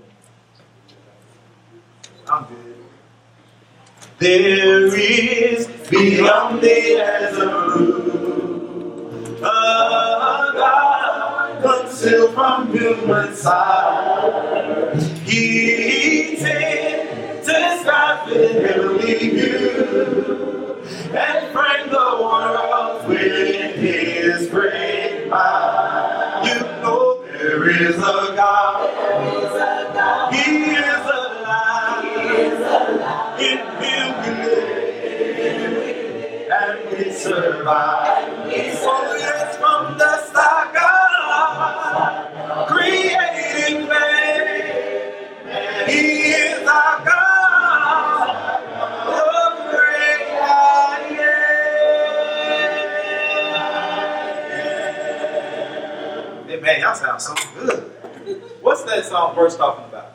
I'm good. There is beyond the azure a God concealed from human sight. He intends to describe the heavenly view and frame the world with His great mind. You know there is a God. He is alive. In Him we live and we survive. Oh yes, from the start God created man. He is our God, the great I am. Hey man, y'all sound so good. What's that song verse talking about?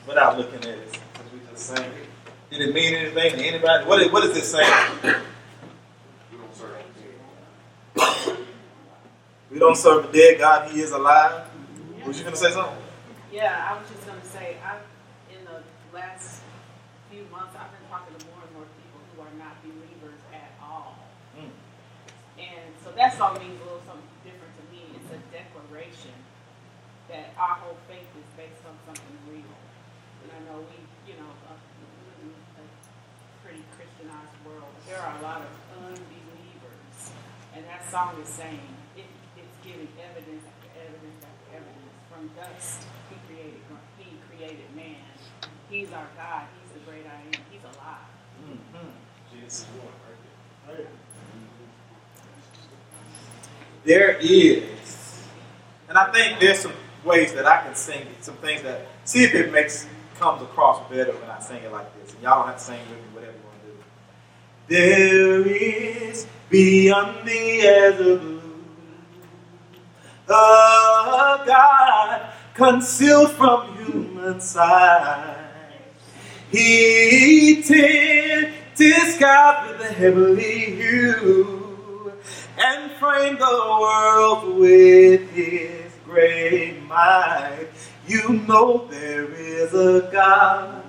Without looking at it, because we just sang it. Did it mean anything to anybody? What is it saying? We don't serve a dead God. He is alive. Was you going to say something? Yeah, I was just going to say, in the last few months, I've been talking to more and more are not believers at all. And so that song means a little something different to me. It's a declaration that our whole faith is based on something real. And I know we, live in a pretty Christianized world, but there are a lot of unbelievers. And that song is saying, it's giving evidence after evidence after evidence. From dust, he created man. He's our God. He's the great I am. He's alive. Jesus. There is, and I think there's some ways that I can sing it, some things that, see if it comes across better when I sing it like this. And y'all don't have to sing with me, whatever you want to do. There is beyond the azure blue a God concealed from human sight. He tinted skies with a heavenly hue and framed the world with his great might. You know there is a God.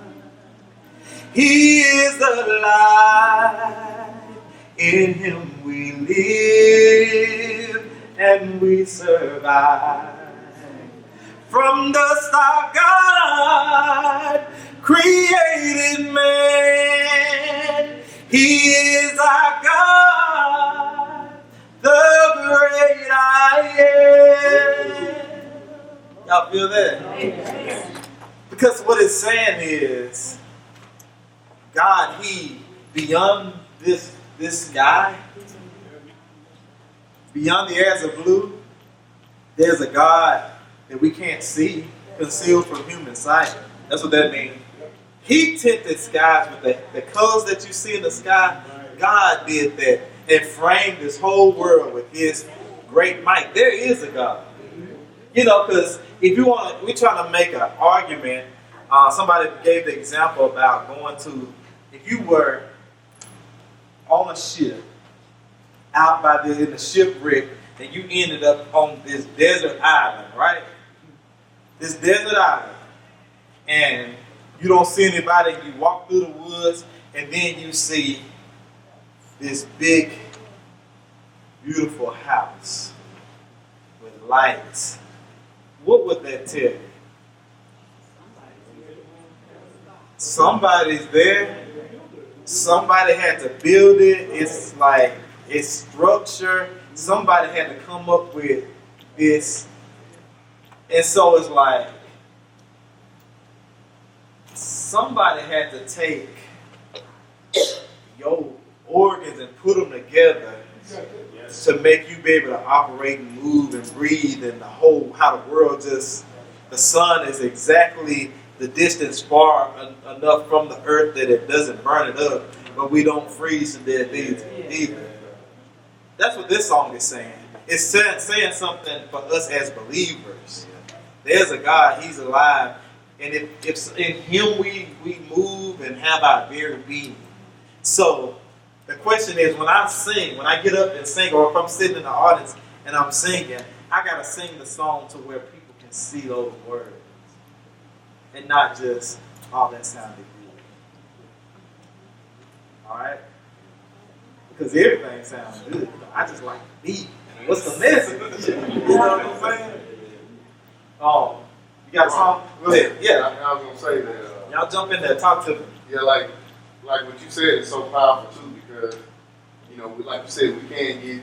He is alive. In him we live and we survive. From dust our God created man. He is our God, the great I am. Y'all feel that? Amen. Because what it's saying is, God, he, beyond this sky, beyond the airs of blue, there's a God that we can't see, concealed from human sight. That's what that means. He tinted skies with the colors that you see in the sky. God did that and framed this whole world with his great might. There is a God. Because if you want, we're trying to make an argument. Somebody gave the example about going to, if you were on a ship, out in the shipwreck, and you ended up on this desert island, right? This desert island. And you don't see anybody, you walk through the woods, and then you see this big, beautiful house with lights. What would that tell you? Somebody's there. Somebody had to build it. It's like its structure. Somebody had to come up with this. And so it's like somebody had to take your organs and put them together to make you be able to operate and move and breathe, and how the world the sun is exactly the distance far enough from the earth that it doesn't burn it up, but we don't freeze to death either. That's what this song is saying. It's saying something for us as believers. There's a God, he's alive, and if in him we move and have our very being. So the question is, when I get up and sing, or if I'm sitting in the audience and I'm singing, I got to sing the song to where people can see those words. And not just, oh, that sounded good. All right? Because everything sounds good. I just like the beat. What's the message? You know what I'm saying? You got a song? Go ahead. Yeah. I was going to say that. Y'all jump in there. Talk to me. Yeah, like what you said is so powerful too, because, like you said, we can't get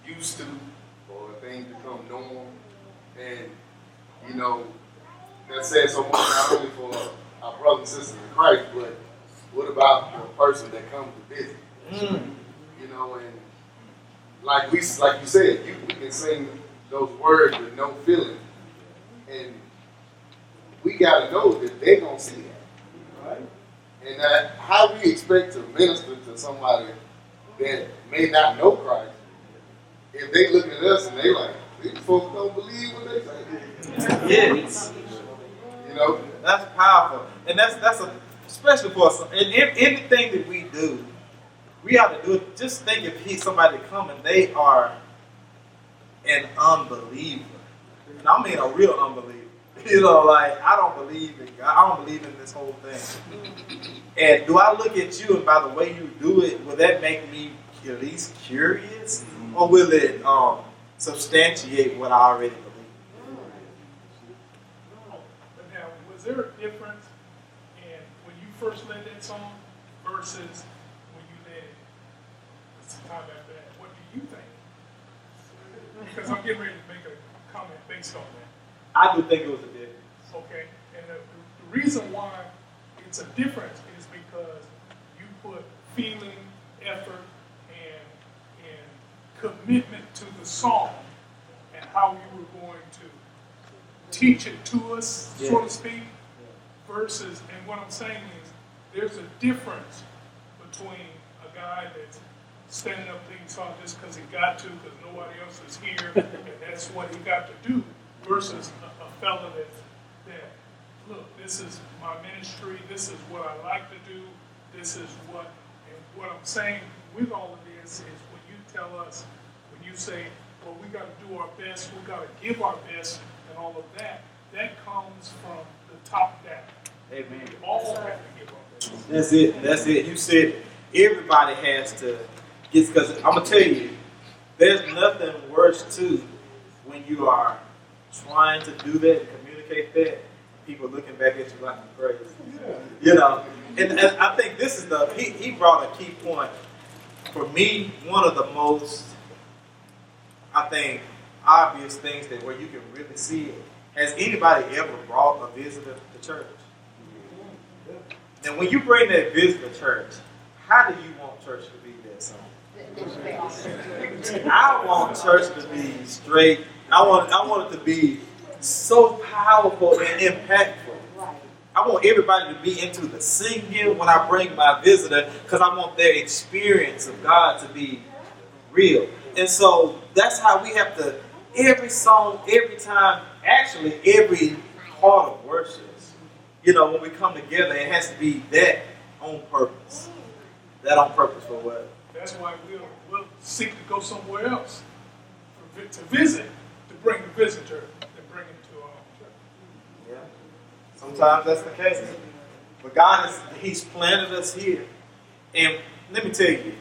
used to, or things become normal. And, that says so much not only for our brothers and sisters in Christ, but what about the person that comes to visit? And like you said, we can sing those words with no feeling, and we gotta know that they're gonna see that, right? And how we expect to minister to somebody that may not know Christ if they look at us and they like, these folks don't believe what they say. Yes. That's powerful, and that's especially for us. And anything that we do, we have to do it. Just think if somebody come and they are an unbeliever, and I mean a real unbeliever. You know, like, I don't believe in God. I don't believe in this whole thing. And do I look at you and by the way you do it, will that make me at least curious? Or will it substantiate what I already believe? But now, was there a difference in when you first led that song versus when you led it some time after that? What do you think? Because I'm getting ready to make a comment based on that. I do think it was a difference. Okay, and the reason why it's a difference is because you put feeling, effort, and commitment to the song and how you were going to teach it to us, so to speak, versus, and what I'm saying is there's a difference between a guy that's standing up thinking song just because he got to, because nobody else is here, and that's what he got to do, versus a fella that look, this is my ministry, this is what I like to do, this is what, and what I'm saying with all of this is when you tell us, when you say, well, we got to do our best, we got to give our best, and all of that, that comes from the top down. Amen. We all have to give our best. That's it. That's it. You said everybody has to get, because I'm going to tell you, there's nothing worse too when you are trying to do that and communicate that, people looking back at you like you're crazy. You know, and I think this is he brought a key point. For me, one of the most, I think, obvious things that where you can really see it. Has anybody ever brought a visitor to church? And when you bring that visitor to church, how do you want church to be that song? I want church to be straight. I want it to be so powerful and impactful. I want everybody to be into the singing when I bring my visitor because I want their experience of God to be real. And so that's how we have to, every song, every time, actually every part of worship, you know, when we come together, it has to be that on purpose. That on purpose for what? That's why we'll seek to go somewhere else to visit, to bring the visitor, and bring him to our church. Yeah. Sometimes that's the case. But God He's planted us here. And let me tell you,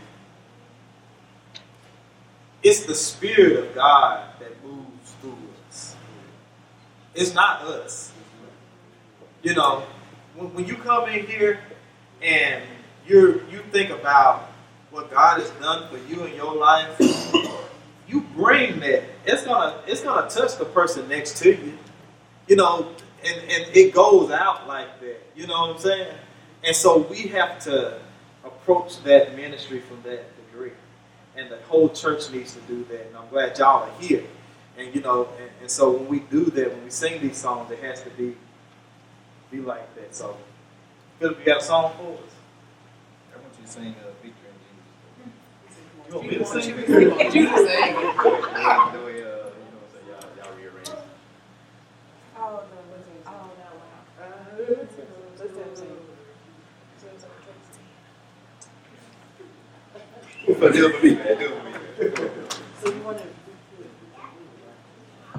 it's the Spirit of God that moves through us. It's not us. You know, when you come in here and you think about what God has done for you in your life, you bring that. It's gonna touch the person next to you. You know, and it goes out like that. You know what I'm saying? And so we have to approach that ministry from that degree. And the whole church needs to do that. And I'm glad y'all are here. And you know, and so when we do that, when we sing these songs, it has to be like that. So, Philip, you got a song for us? I want you to sing Victory in Jesus. You want me to sing Victory in Jesus? The way, y'all rearrange.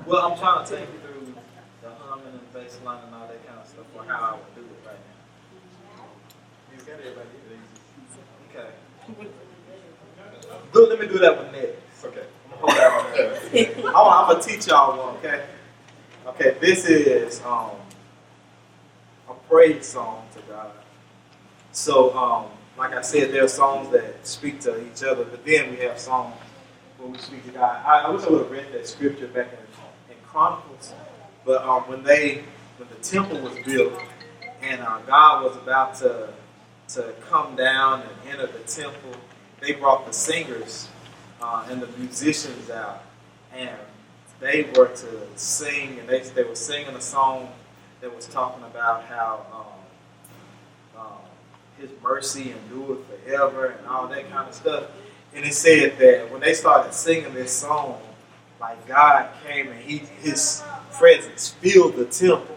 Well, I'm trying to take you through the humming and bass line and all that kind of stuff for how I would do it right now. You got everybody here. Okay. Good, let me do that one next. Okay. I'm gonna hold that one there. I'm gonna teach y'all one, okay? Okay, this is a praise song to God. So, like I said, there are songs that speak to each other, but then we have songs where we speak to God. I wish I would have read that scripture back in Chronicles, but when the temple was built and God was about to come down and enter the temple, they brought the singers and the musicians out, and they were to sing, and they were singing a song that was talking about how His mercy endureth forever and all that kind of stuff. And it said that when they started singing this song, like God came and His presence filled the temple.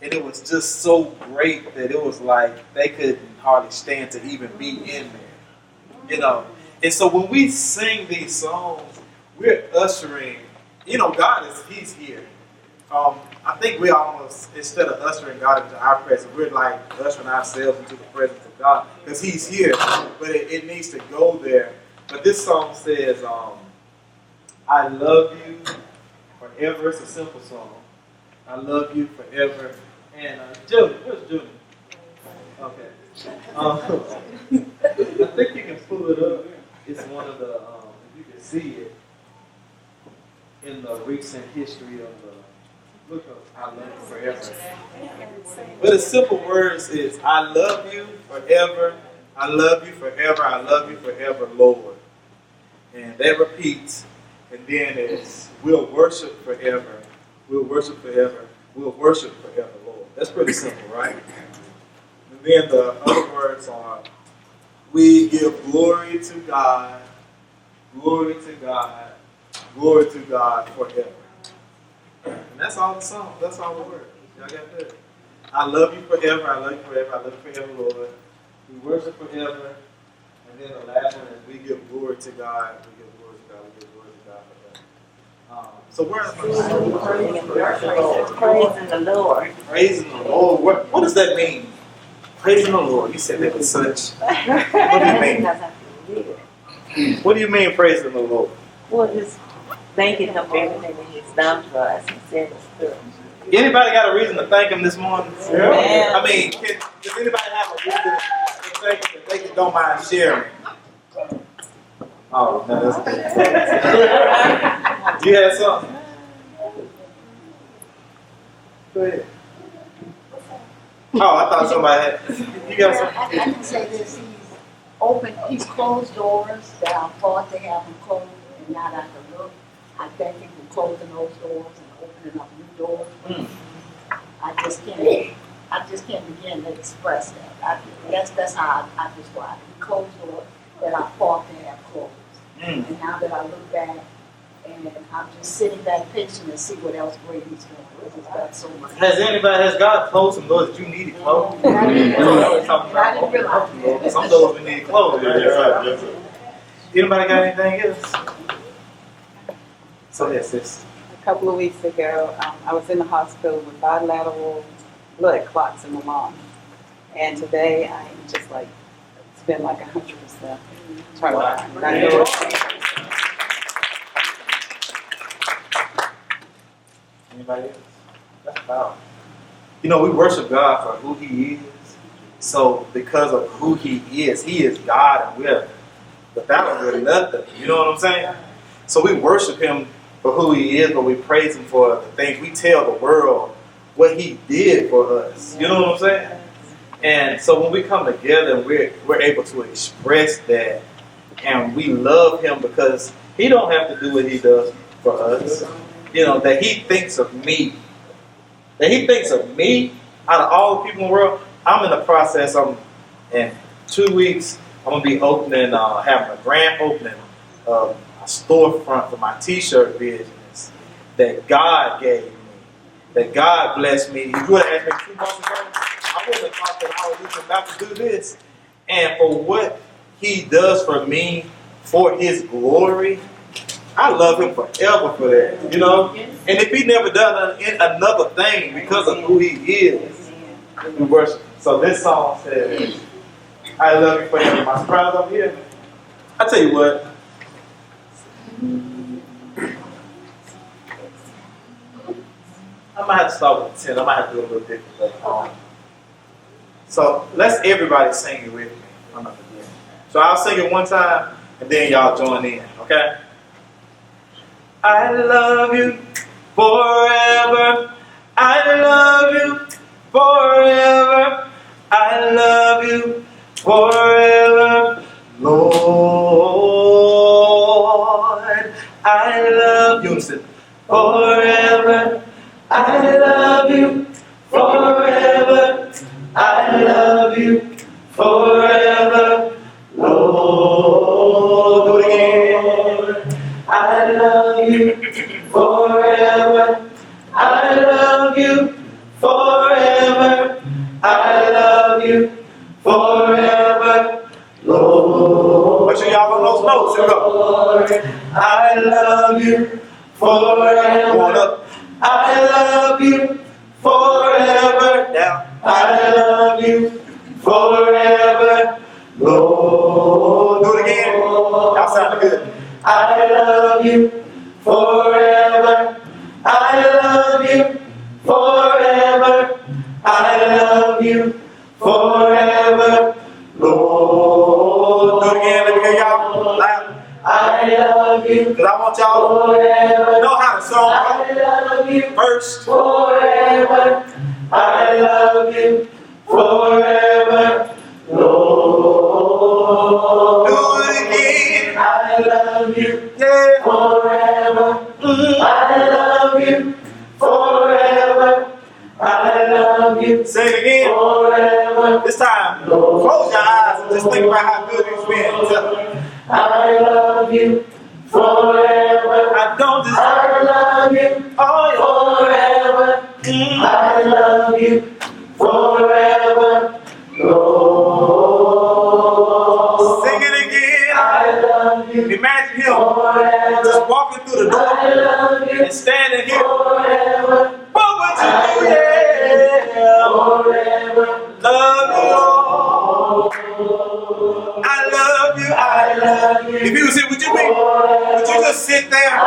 And it was just so great that it was like they couldn't hardly stand to even be in there. You know. And so when we sing these songs, we're ushering, you know, He's here. I think we almost, instead of ushering God into our presence, we're like ushering ourselves into the presence of God because He's here, but it needs to go there. But this song says, I love you forever. It's a simple song. I love you forever. And Junior, where's Junior? Okay. I think you can pull it up. It's one of the, if you can see it, in the recent history of the, look up, I love you forever. But the simple words is, I love you forever, I love you forever, I love you forever, Lord. And that repeats, and then it's, we'll worship forever, we'll worship forever, we'll worship forever, Lord. That's pretty simple, right? And then the other words are, we give glory to God, glory to God, glory to God forever. And that's all the song. That's all the words. Y'all got that? I love you forever. I love you forever. I love you forever, Lord. We worship forever. And then the last one is we give glory to God. We give glory to God. We give glory to God forever. So where's Praising the Lord. Praising the Lord. What does that mean? Praising the Lord. You said that with such. What do you mean? What do you mean praising the Lord? Well, just thanking Him for everything that He's done for us. He said it's good. Anybody got a reason to thank Him this morning? Yeah. I mean, does anybody have a reason to thank Him that they don't mind sharing? Oh, no, that's good. You had something? Go ahead. Oh, I thought somebody had. You got something? I can say this. He's closed doors that I thought to have him closed, and now that I can look, I thank him for closing those doors and opening up new doors. I just can't begin to express that. That's how I describe it. He closed doors that I thought to have closed. And now that I look back, and I'm just sitting back patient and see what else great He's doing. He's got so much. Has God closed some doors that you needed closed? I didn't realize. Some doors we need closed. Anybody got anything else? So yes, sis. A couple of weeks ago, I was in the hospital with bilateral blood clots in my lung. And today, I am just like, it's been like 100% turnaround. I know Anybody else? That's powerful. You know, we worship God for who He is. So because of who He is God, and we're without Him, we're nothing. You know what I'm saying? So we worship Him for who He is, but we praise Him for the things. We tell the world what He did for us. You know what I'm saying? And so when we come together, we're able to express that, and we love Him because He don't have to do what He does for us. You know, that He thinks of me. That He thinks of me out of all the people in the world. I'm in the process. In 2 weeks, I'm going to be opening, having a grand opening of a storefront for my t-shirt business that God gave me. That God blessed me. If you would have asked me 2 months ago, I wouldn't have thought that I was even about to do this. And for what He does for me, for His glory, I love Him forever for that, you know? And if He never done another thing because of who He is, we worship Him. So this song says, I love you forever. My surprise over here. I tell you what. I might have to start with 10. I might have to do a little different. So let's everybody sing it with me. I'm not forgetting. So I'll sing it one time, and then y'all join in, okay? I love you forever. I love you forever. I love you forever, Lord. I love you forever. I love you forever. I love you forever, Lord. Do it again. I love you forever. I love you forever. I love you forever, Lord. Make sure y'all on those notes. Here we go. I love you forever. Going up. I love you forever. Down. I love you forever. Lord. Do it again. Y'all sound good. I love you forever. I love you forever. I love you forever. Lord. Do it again. Let me hear y'all loud. I love you. Because I want y'all to know how the song goes. I love you first. Forever. I love you forever. Lord. Do it again. I love you. Yeah. Forever. I love you forever. I love you. Say it again. Forever. This time, close your eyes and just think about how good it's been. I love you forever. I don't deserve. I love you forever. I love you forever. Lord. Sing it again. I love you. Imagine him forever. Just walking through the door. I love you. And standing here forever. What would you do? Yeah. Forever. Love you, Lord. I love you. I love you. If you would say, would you just sit there?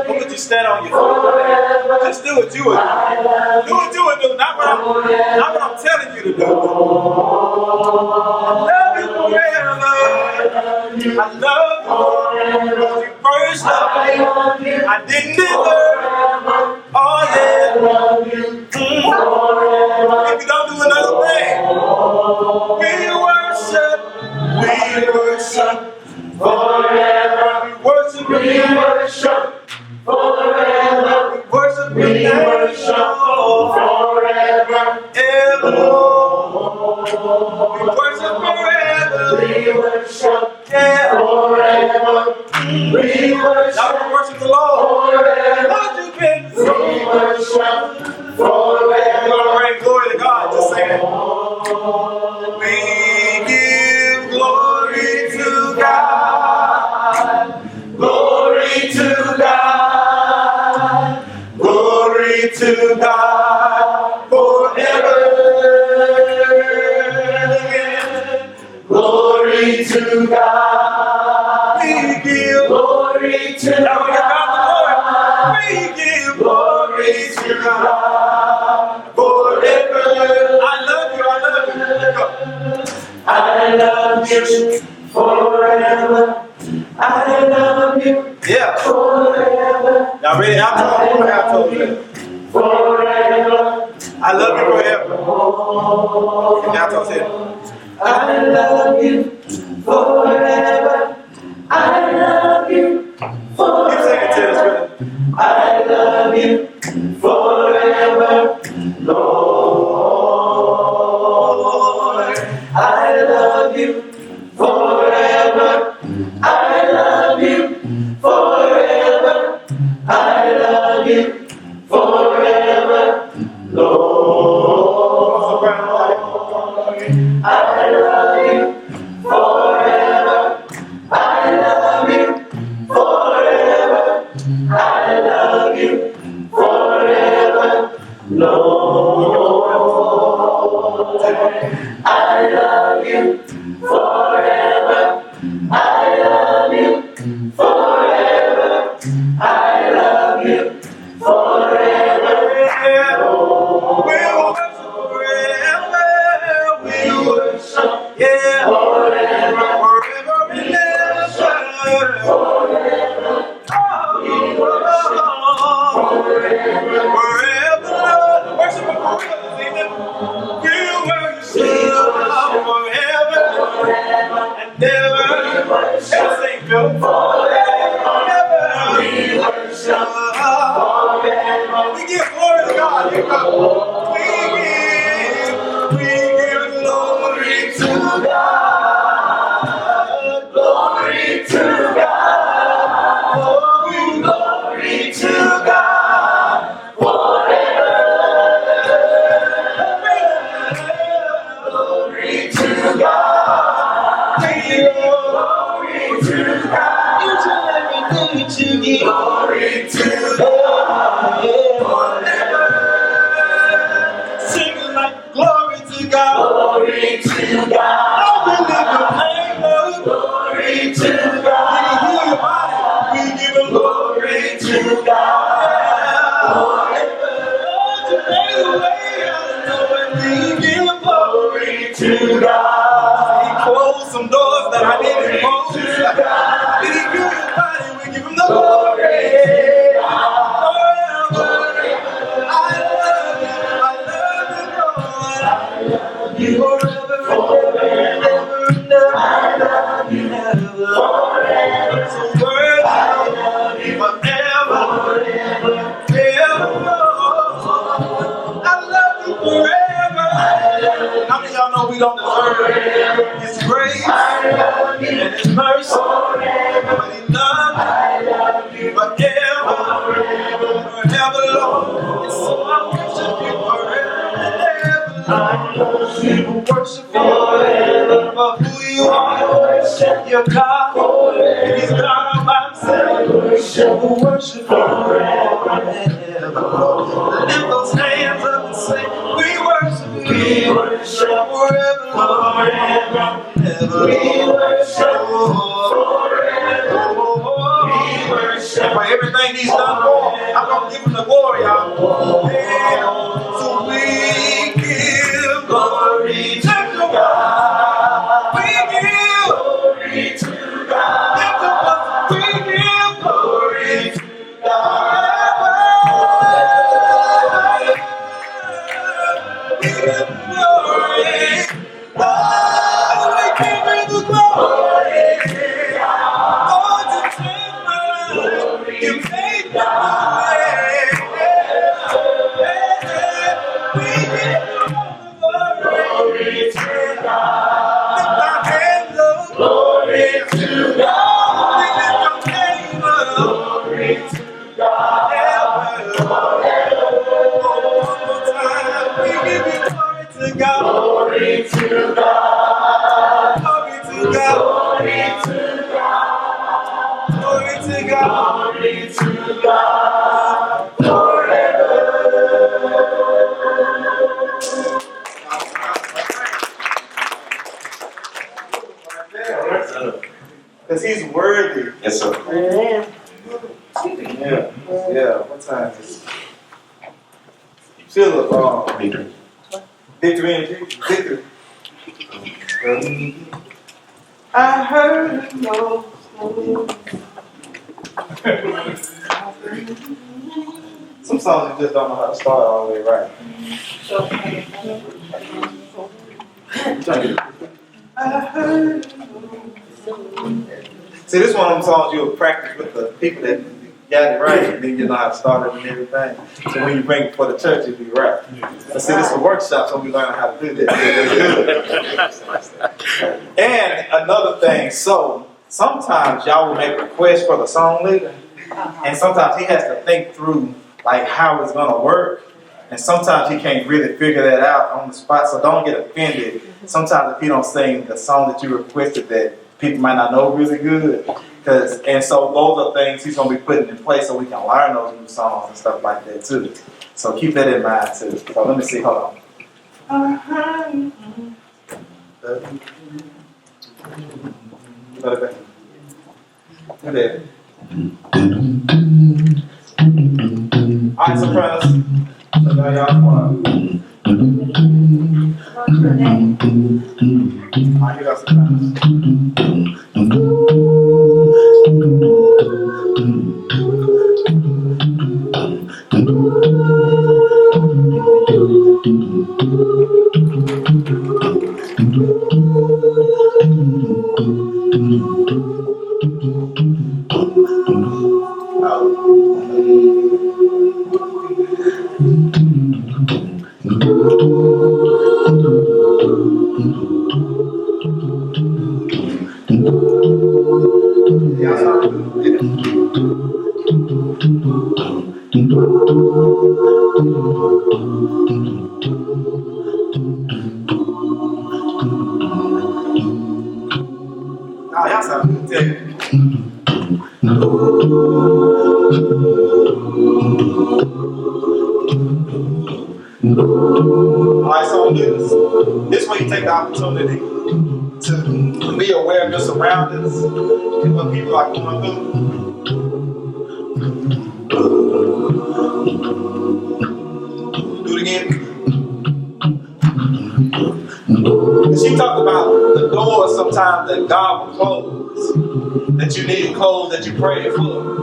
Or would you stand on your feet? Just do what you would do. Do what you would do. Not what I'm telling you to do. I love you forever. I love you forever. You first loved me. I didn't deserve. Oh yeah. If you don't do another thing, we worship forever. We worship forever. We worship forever. Ever, Lord. We worship forever. We worship forever. We worship. Now we worship the Lord. Lord, you've been so. We worship forever. Glory, glory to God. Just say it. We give glory to God. Glory to God. Glory to God forever. Glory to God. We give glory to God. Now we give God the glory. We give glory to God forever. I love you. I love you. I love you forever. I love you. Yeah. Forever. Y'all ready? I'll tell you. Forever. I love you forever. Now tell it. I love you forever. I love you forever. Keep singing to us, brother. I love you forever, Lord. I love you forever. I love you forever. I love you forever, Lord. I love you forever. I love you forever. I love you forever, Lord. I love you forever. I love you forever. I love you forever. We'll worship forever. We'll worship, yeah, forever, forever and ever. Forever. Forever, Lord. Worship Him forever. We'll worship forever and ever. And sing to forever. We worship forever. We give glory to God. We give glory to God. Glory to God. Glory to God. Forever. Glory to God. Glory to God. Each and everything that you give. Glory to God. close some doors that I didn't close. Did he heal your body? We give him the glory. Forever. I love you, Lord. You forever, forever, and ever. I love you, ever. So worthy, I love you forever, forever. I love you forever. How many of y'all know we don't deserve His grace and His mercy? But He loves you forever, forever, Lord. And so I worship you forever. I worship you forever for who you are. You're God, and He's God all by Himself. We worship you forever and ever, Lord. Lift those hands up and say, we worship you. We worship forever, Lord, ever. We worship forever. We worship for everything He's done for. I'm gonna give Him the glory, y'all. Yeah. So we give glory to God. We give glory to God. We give glory to God. We give glory. Oh, we give you the glory. Oh, to take my life, you made my way. We give glory to God. Lift our hands up. Glory to God. We lift our name up. Glory to God. One more time. We give you glory to God. Glory to God. Glory to God. Glory to God. Glory to God. Glory to God. Forever. Because He's worthy. Yes, sir. Yeah. Yeah. What time is it? Still Victory. victory in Jesus. Victory. I heard no. Some songs you just don't know how to start all the way right. I heard. See, this is one of them songs you'll practice with the people that got it right, and then you know how to start it and everything. So when you bring it for the church, it'll be right. But see, this is a workshop, so we learn how to do that. And another thing, so sometimes y'all will make requests for the song leader, and sometimes he has to think through like how it's gonna work. And sometimes he can't really figure that out on the spot, so don't get offended. Sometimes if you don't sing the song that you requested that people might not know really good, and so those are things he's going to be putting in place so we can learn those new songs and stuff like that too. So keep that in mind too. So let me see, hold on. All right, sopranos. So now y'all want. All right, you got sopranos. Oh, y'all sound good. Alright, so this way you take the opportunity to be aware of your surroundings and what people are going through. Do it again. She talked about the door doors sometimes that God will close, that you need closed, that you prayed for.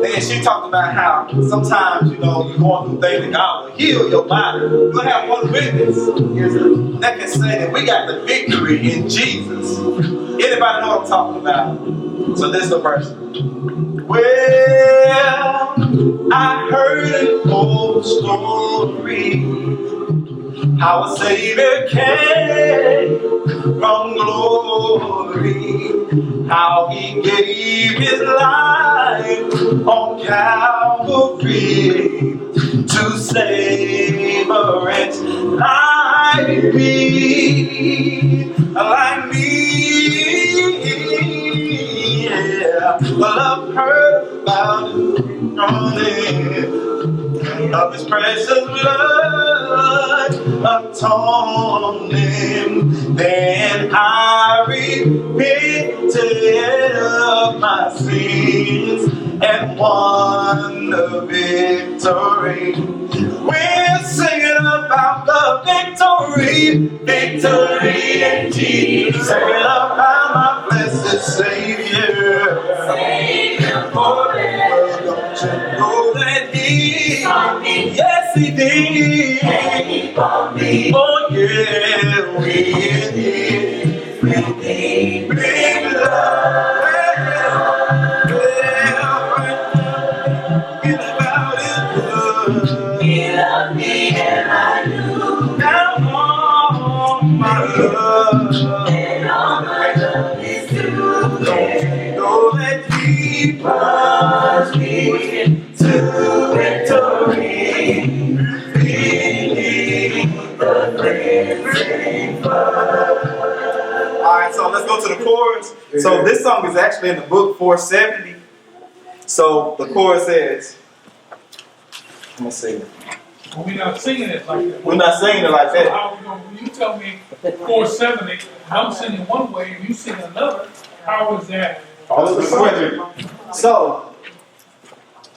And she talked about how sometimes, you're going through things and God will heal your body. You'll have one witness that can say that we got the victory in Jesus. Anybody know what I'm talking about? So this is the person. Well, I heard an old story, how a Savior came from glory, how he gave his life on Calvary to save a wretch like me, yeah. Well, I've heard about it, of his precious blood atoning. Then I repented of my sins and won the victory. We're singing about the victory, victory in Jesus. Singing about my blessed Savior, Savior forever. Don't you know that He, yes He did, and He bought me. Oh yeah, with His redeeming blood. He loved me and I knew. Now all my love, and all my love is true. Don't you know that He brought me to victory? Beneath the cleansing blood. Alright, so let's go to the chorus. So this song is actually in the book 470. So the chorus says, let me see. Well, we're not singing it like that. We're not singing it like So that. how we gonna, you tell me 470, I'm singing one way and you sing another. How is that? So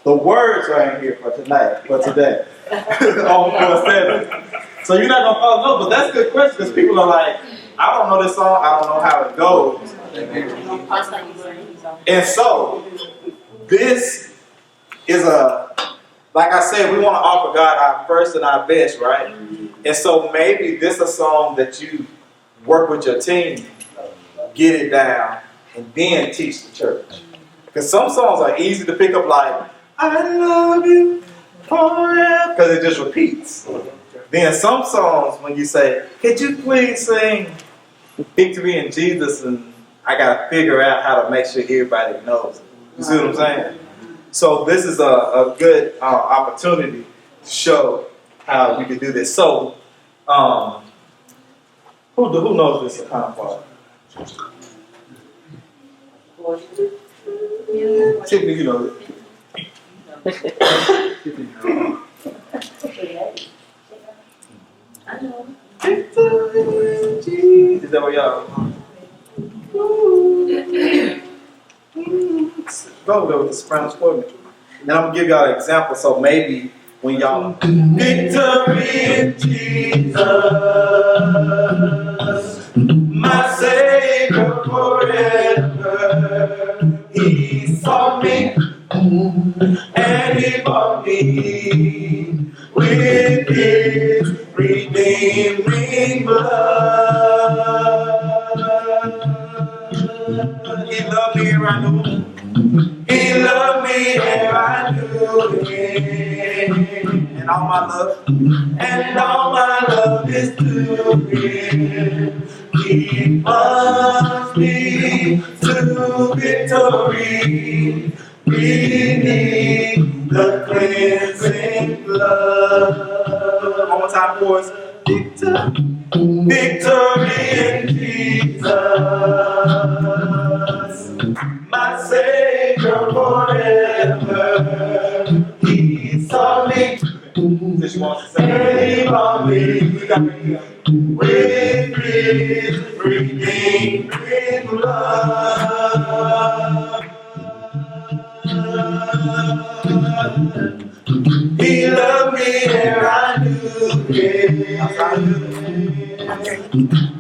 the words are in here for tonight, for today. On 470. So you're not gonna follow, no, but that's a good question because people are like, I don't know this song, I don't know how it goes. And so this is like I said, we want to offer God our first and our best, right? And so maybe this is a song that you work with your team, get it down, and then teach the church. Because some songs are easy to pick up, like, I love you forever, because it just repeats. Then some songs, when you say, could you please sing Victory in Jesus, and I got to figure out how to make sure everybody knows it. You see what I'm saying? So this is a good opportunity to show how we can do this. So, who knows this kind of part? Tiffany, you know it. I know. Is that what y'all? Go there with the sopranos for me. And I'm gonna give y'all an example. So maybe when y'all victory in Jesus, my Savior forever. He saw me and He bought me with His redeeming blood. He loved me and I knew Him. He loved me and I knew Him. And all my love is to Him. He brought me to victory. Beneath the cleansing blood. One more time, boys. Victory in Jesus, my Savior forever. He saw me. Since you want to say, He brought me with His redeeming blood. He loved me and I knew Him.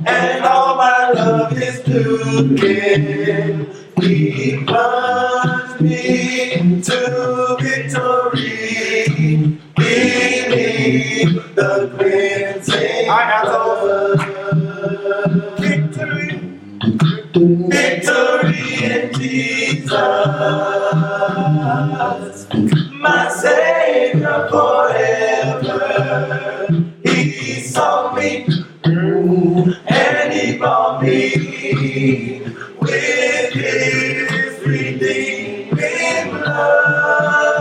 And all my love love is to Him. He plunged me to victory. Beneath the cleansing blood. Victory. Victory in Jesus, my Savior forever. He saw me and He bought me with His redeeming blood.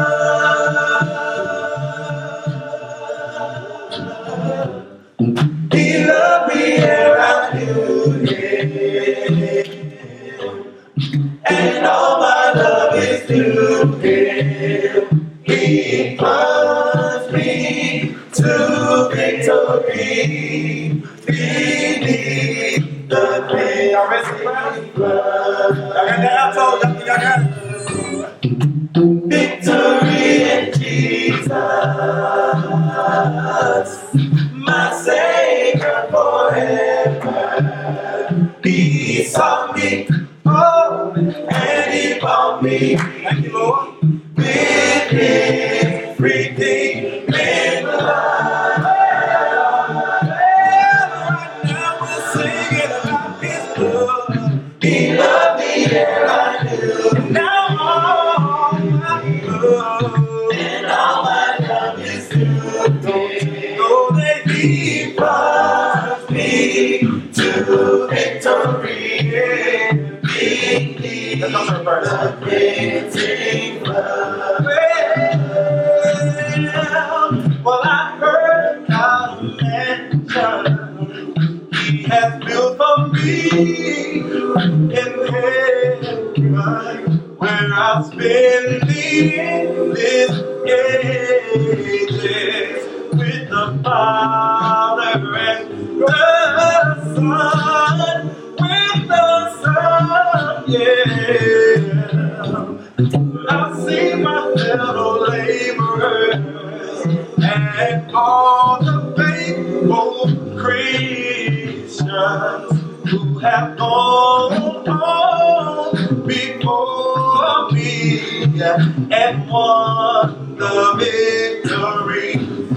He loved me ere I knew Him, and all my love is to Him. He plunged me to victory beneath the cleansing blood. Victory in Jesus, my Savior forever. He saw me, oh, and He bought me. Thank you, Lord. With His redeeming blood. Well, right now we're singing about His blood. He loved me ere I knew. Now all my love and all my love is to Him. Know that He brought me to victory. Let's go to the verse. Well, I heard God mention He has built for me in heaven, where I'll spend the endless ages with the Father and the Son, with the Son, yeah. I'll see my fellow laborers and all the faithful Christians who have gone on before me and won the victory.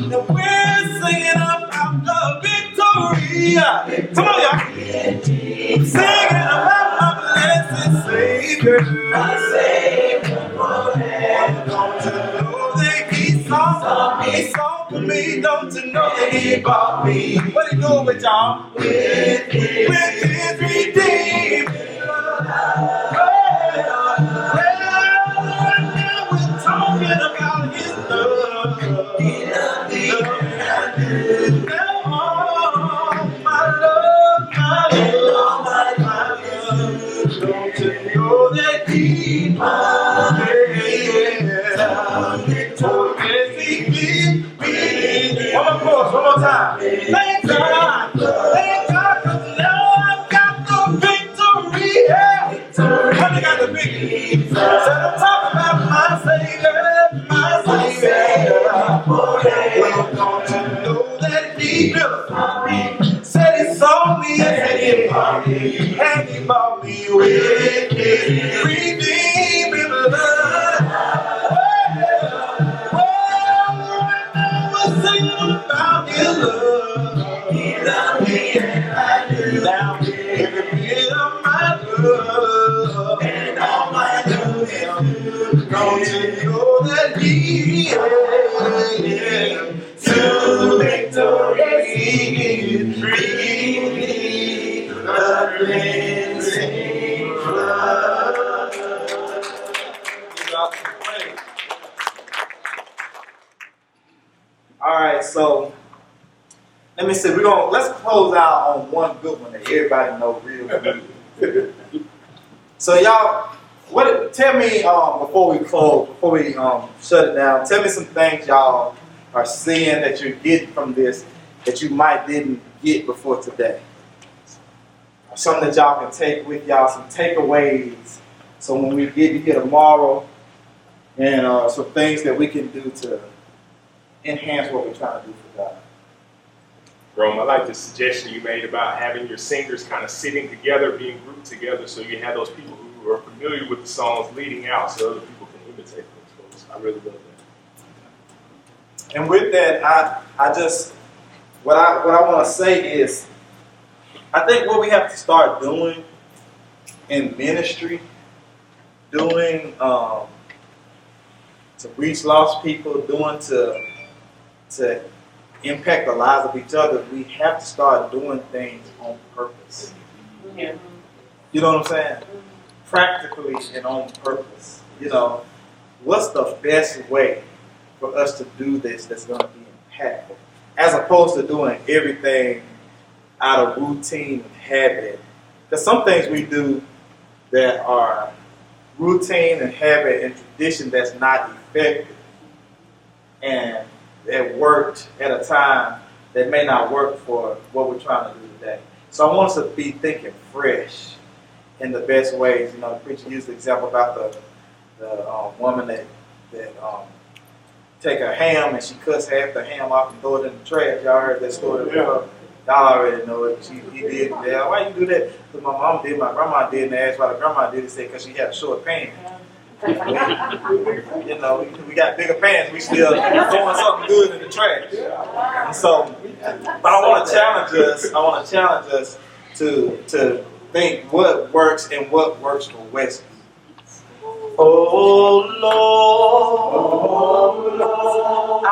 Now we're singing about the victory. Come on, y'all. Singing about my blessed Savior. My Savior forever. Don't you know that He saw for me? Don't you know that He bought me? What He doing with y'all? With His redeeming blood. Well, now we're talking about His love. He loved me and I knew. Now all my love, don't you know that He bought me? Oh, yes, He did. One more chorus, one more time. Thank God, 'cause now I've got the victory. Yeah. Honey got the victory. Said I'm talking about my Savior. Well, don't you know that He built me? Said He saw me and He bought me with His redeeming blood. Right now we're singing about His love. He loved me and I knew. Now every bit of my love and all my love is due. Don't you know that He to victory beneath the cleansing blood. All right, so let me see. Let's close out on one good one that everybody knows real good. So y'all, tell me before we close, before we shut it down, tell me some things y'all are seeing that you're getting from this that you might didn't get before today. Something that y'all can take with y'all, some takeaways. So when we get here tomorrow, and some things that we can do to enhance what we're trying to do for God. Rome, I like the suggestion you made about having your singers kind of sitting together, being grouped together, so you have those people who are familiar with the songs leading out so other people can imitate them. So I really love that. And with that, I just, what I want to say is, I think what we have to start doing in ministry, doing to reach lost people, doing to impact the lives of each other, we have to start doing things on purpose. Yeah. You know what I'm saying? Practically and on purpose. You know, what's the best way for us to do this that's going to be impactful? As opposed to doing everything out of routine and habit. Because some things we do that are routine and habit and tradition that's not effective. And that worked at a time that may not work for what we're trying to do today. So I want us to be thinking fresh in the best ways. You know, the preacher used the example about the woman that take her ham and she cuts half the ham off and throw it in the trash. Y'all heard that story before? Y'all already know it. He did. Yeah, why you do that? Because my mom did, my grandma did, and they asked why the grandma did it. Said because she had a short pan. You know, we got bigger pans. We still throwing something good in the trash. And so, but I want to challenge us to think what works and what works for Westview. Oh Lord, I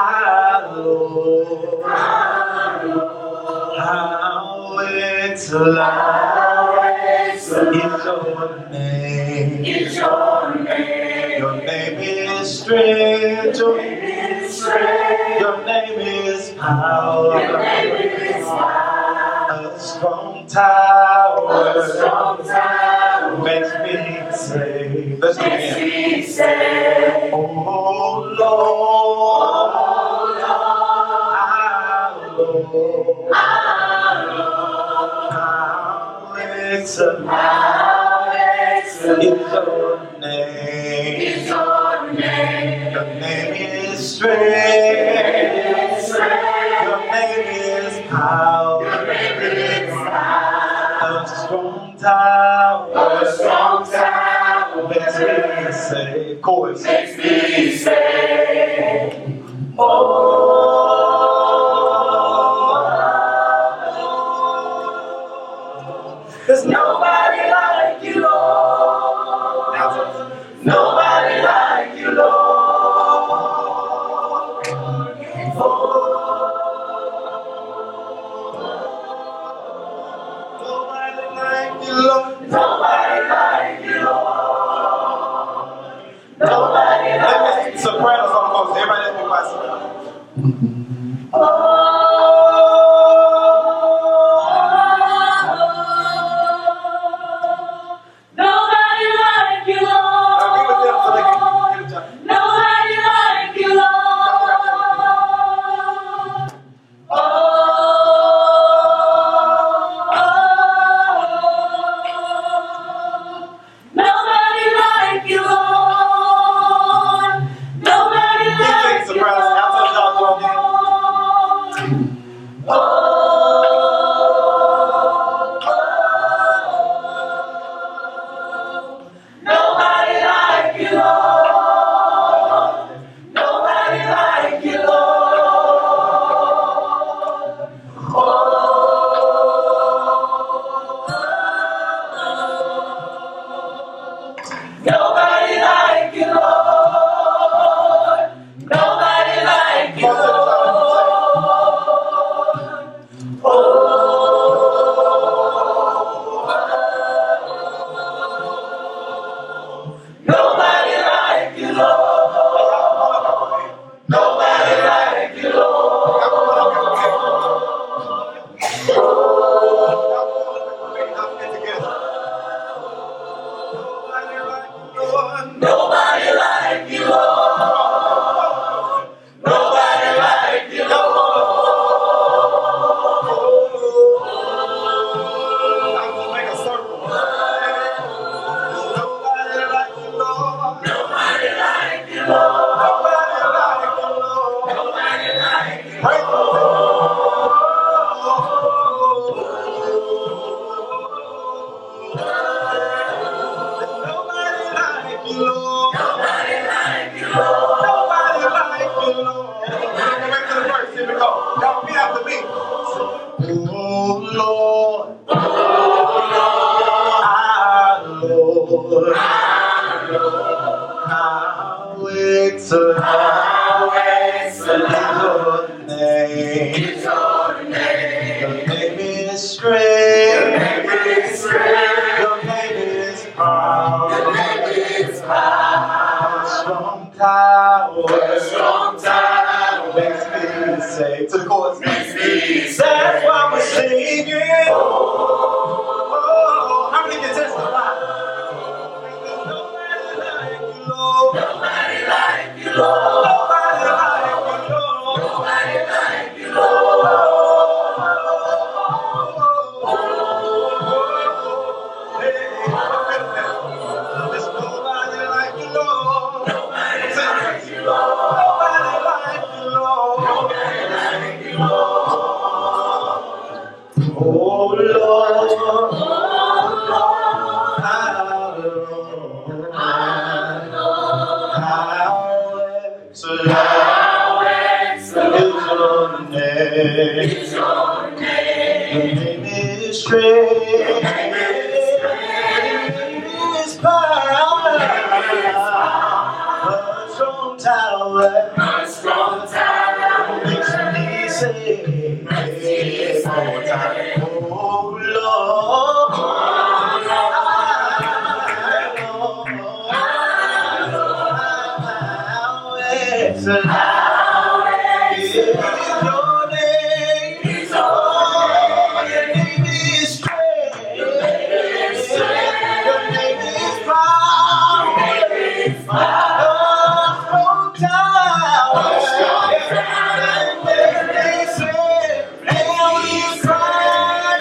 Lord, how excellent is your name. Your name is strength. Your name is power. A strong tower makes me safe. Let's do it again. Oh Lord, our Lord, how excellent is your name. Your name is strength. Your name is power. A strong tower makes me safe. Chorus. Makes me safe. There's nobody like you, Lord. Nobody like you, Lord. Nobody like you, Lord. Nobody like you, Lord. Nobody like you, Lord. Soprano. Lord. Nobody like you, Lord. Nobody like you, Lord. Go back to the verse. Here we go. Y'all repeat after me. Oh Lord. Oh Lord. Our Lord. How excellent is your name. Your name is strength. Your name is strength. Your name is power. Your name is power. A strong tower. A strong tower. Makes me say to the chorus. Makes me say. That's why we're singing. Oh, how many can testify? Nobody like you, Lord. Nobody like you, Lord. Nobody like you, Lord. Nobody like you, Lord. There's nobody like you, Lord. Nobody like you, Lord. Nobody like you, Lord. Nobody like you, Lord. Oh Lord. Oh Lord. How excellent is your name. Your name is strength. Your name is power. A strong tower. A strong tower. Makes me sing. One more time. Oh Lord. How is your name? Your name is strength. Your name is power. A strong tower. Makes me sing. And we cry.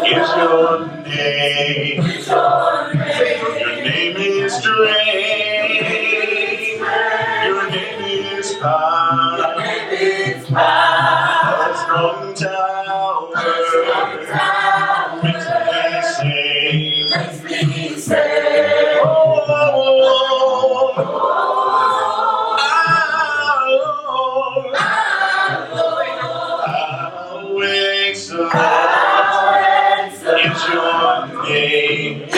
Is your name. Your name is strength. Your name is power. A strong tower. Makes me sing. Oh, how excellent is your name.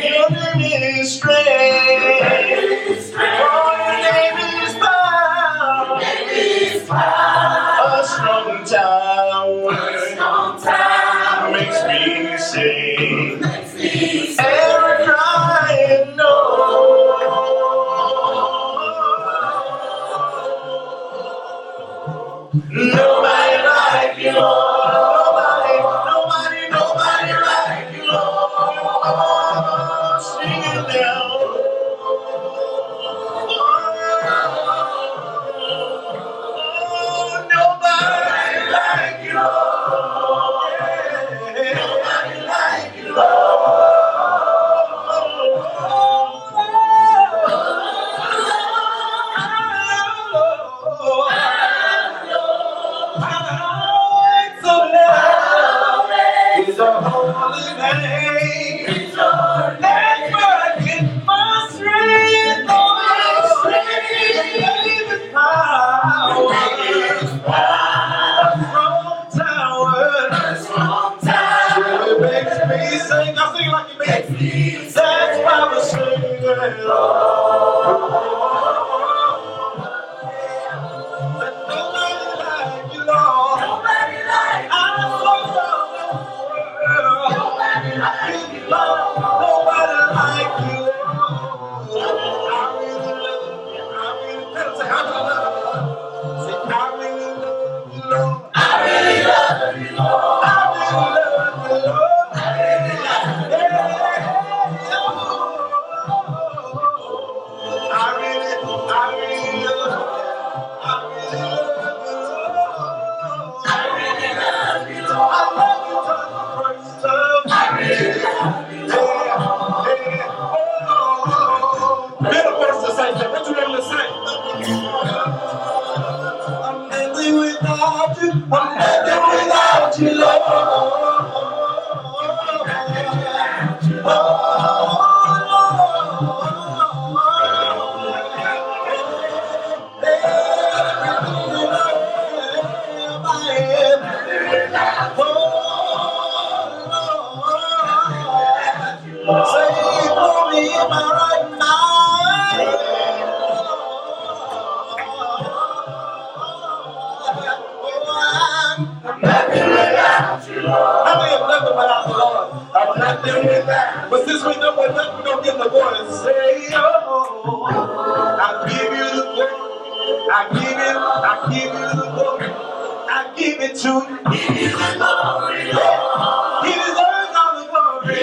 Your name is strength. Oh, your name is power. A strong tower. Makes me sing. And we're crying, no. Nobody like you, Lord. Nobody like you, Lord. Sing it down. Nobody like you, Lord. Nobody like you, Lord. it to you. He deserves all the glory.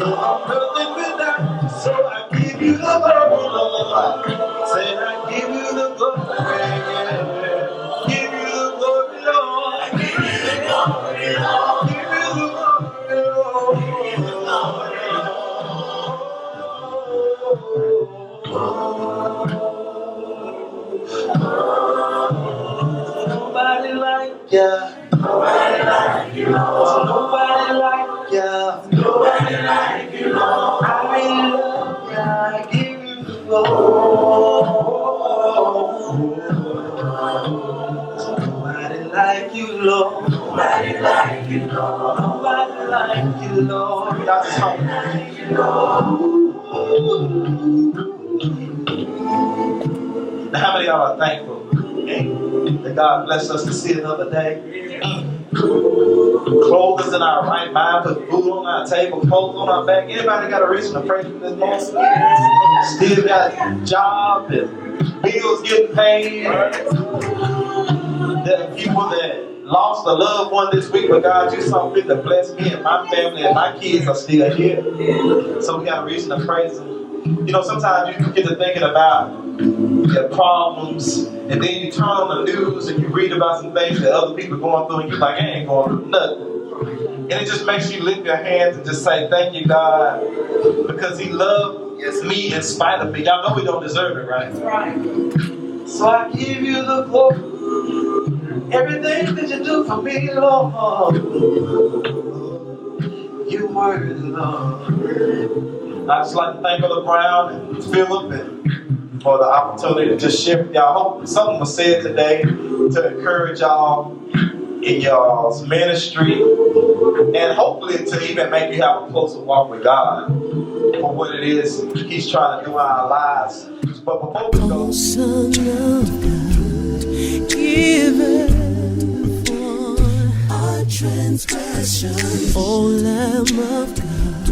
I'm nothing without you, so I give you the glory, Lord. Say I give you the glory, yeah. Give you the glory, Lord. I give you the glory, Lord. Give you the glory, Lord. Nobody like ya. Nobody like you, Lord. Nobody like ya. Nobody like you, Lord. I love ya. I give you the glory. Nobody like you, Lord. Nobody like you, Lord. Nobody like you, Lord. That's how. Now, how many of y'all are thankful that God blessed us to see another day? Clothes us in our right mind, put food on our table, clothes on our back. Anybody got a reason to praise Him this morning? Still got a job and bills getting paid. There are people that lost a loved one this week, but God, you saw fit to bless me and my family, and my kids are still here. So we got a reason to praise Him. You know, sometimes you get to thinking about your problems, and then you turn on the news and you read about some things that other people are going through, and you're like, I ain't going through nothing. And it just makes you lift your hands and just say, thank you, God, because He loved me in spite of me. Y'all know we don't deserve it, right? Right. So I give you the glory. Everything that you do for me, Lord, you worthy, Lord. I just like to thank Brother Brown and Philip and for the opportunity to just share with y'all. I hope something was said today to encourage y'all in y'all's ministry, and hopefully to even make you have a closer walk with God for what it is He's trying to do in our lives. But before we go, Son of God, given for our transgression, O Lamb of God,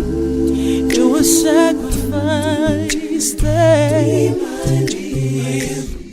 you were sacrificed that we might live.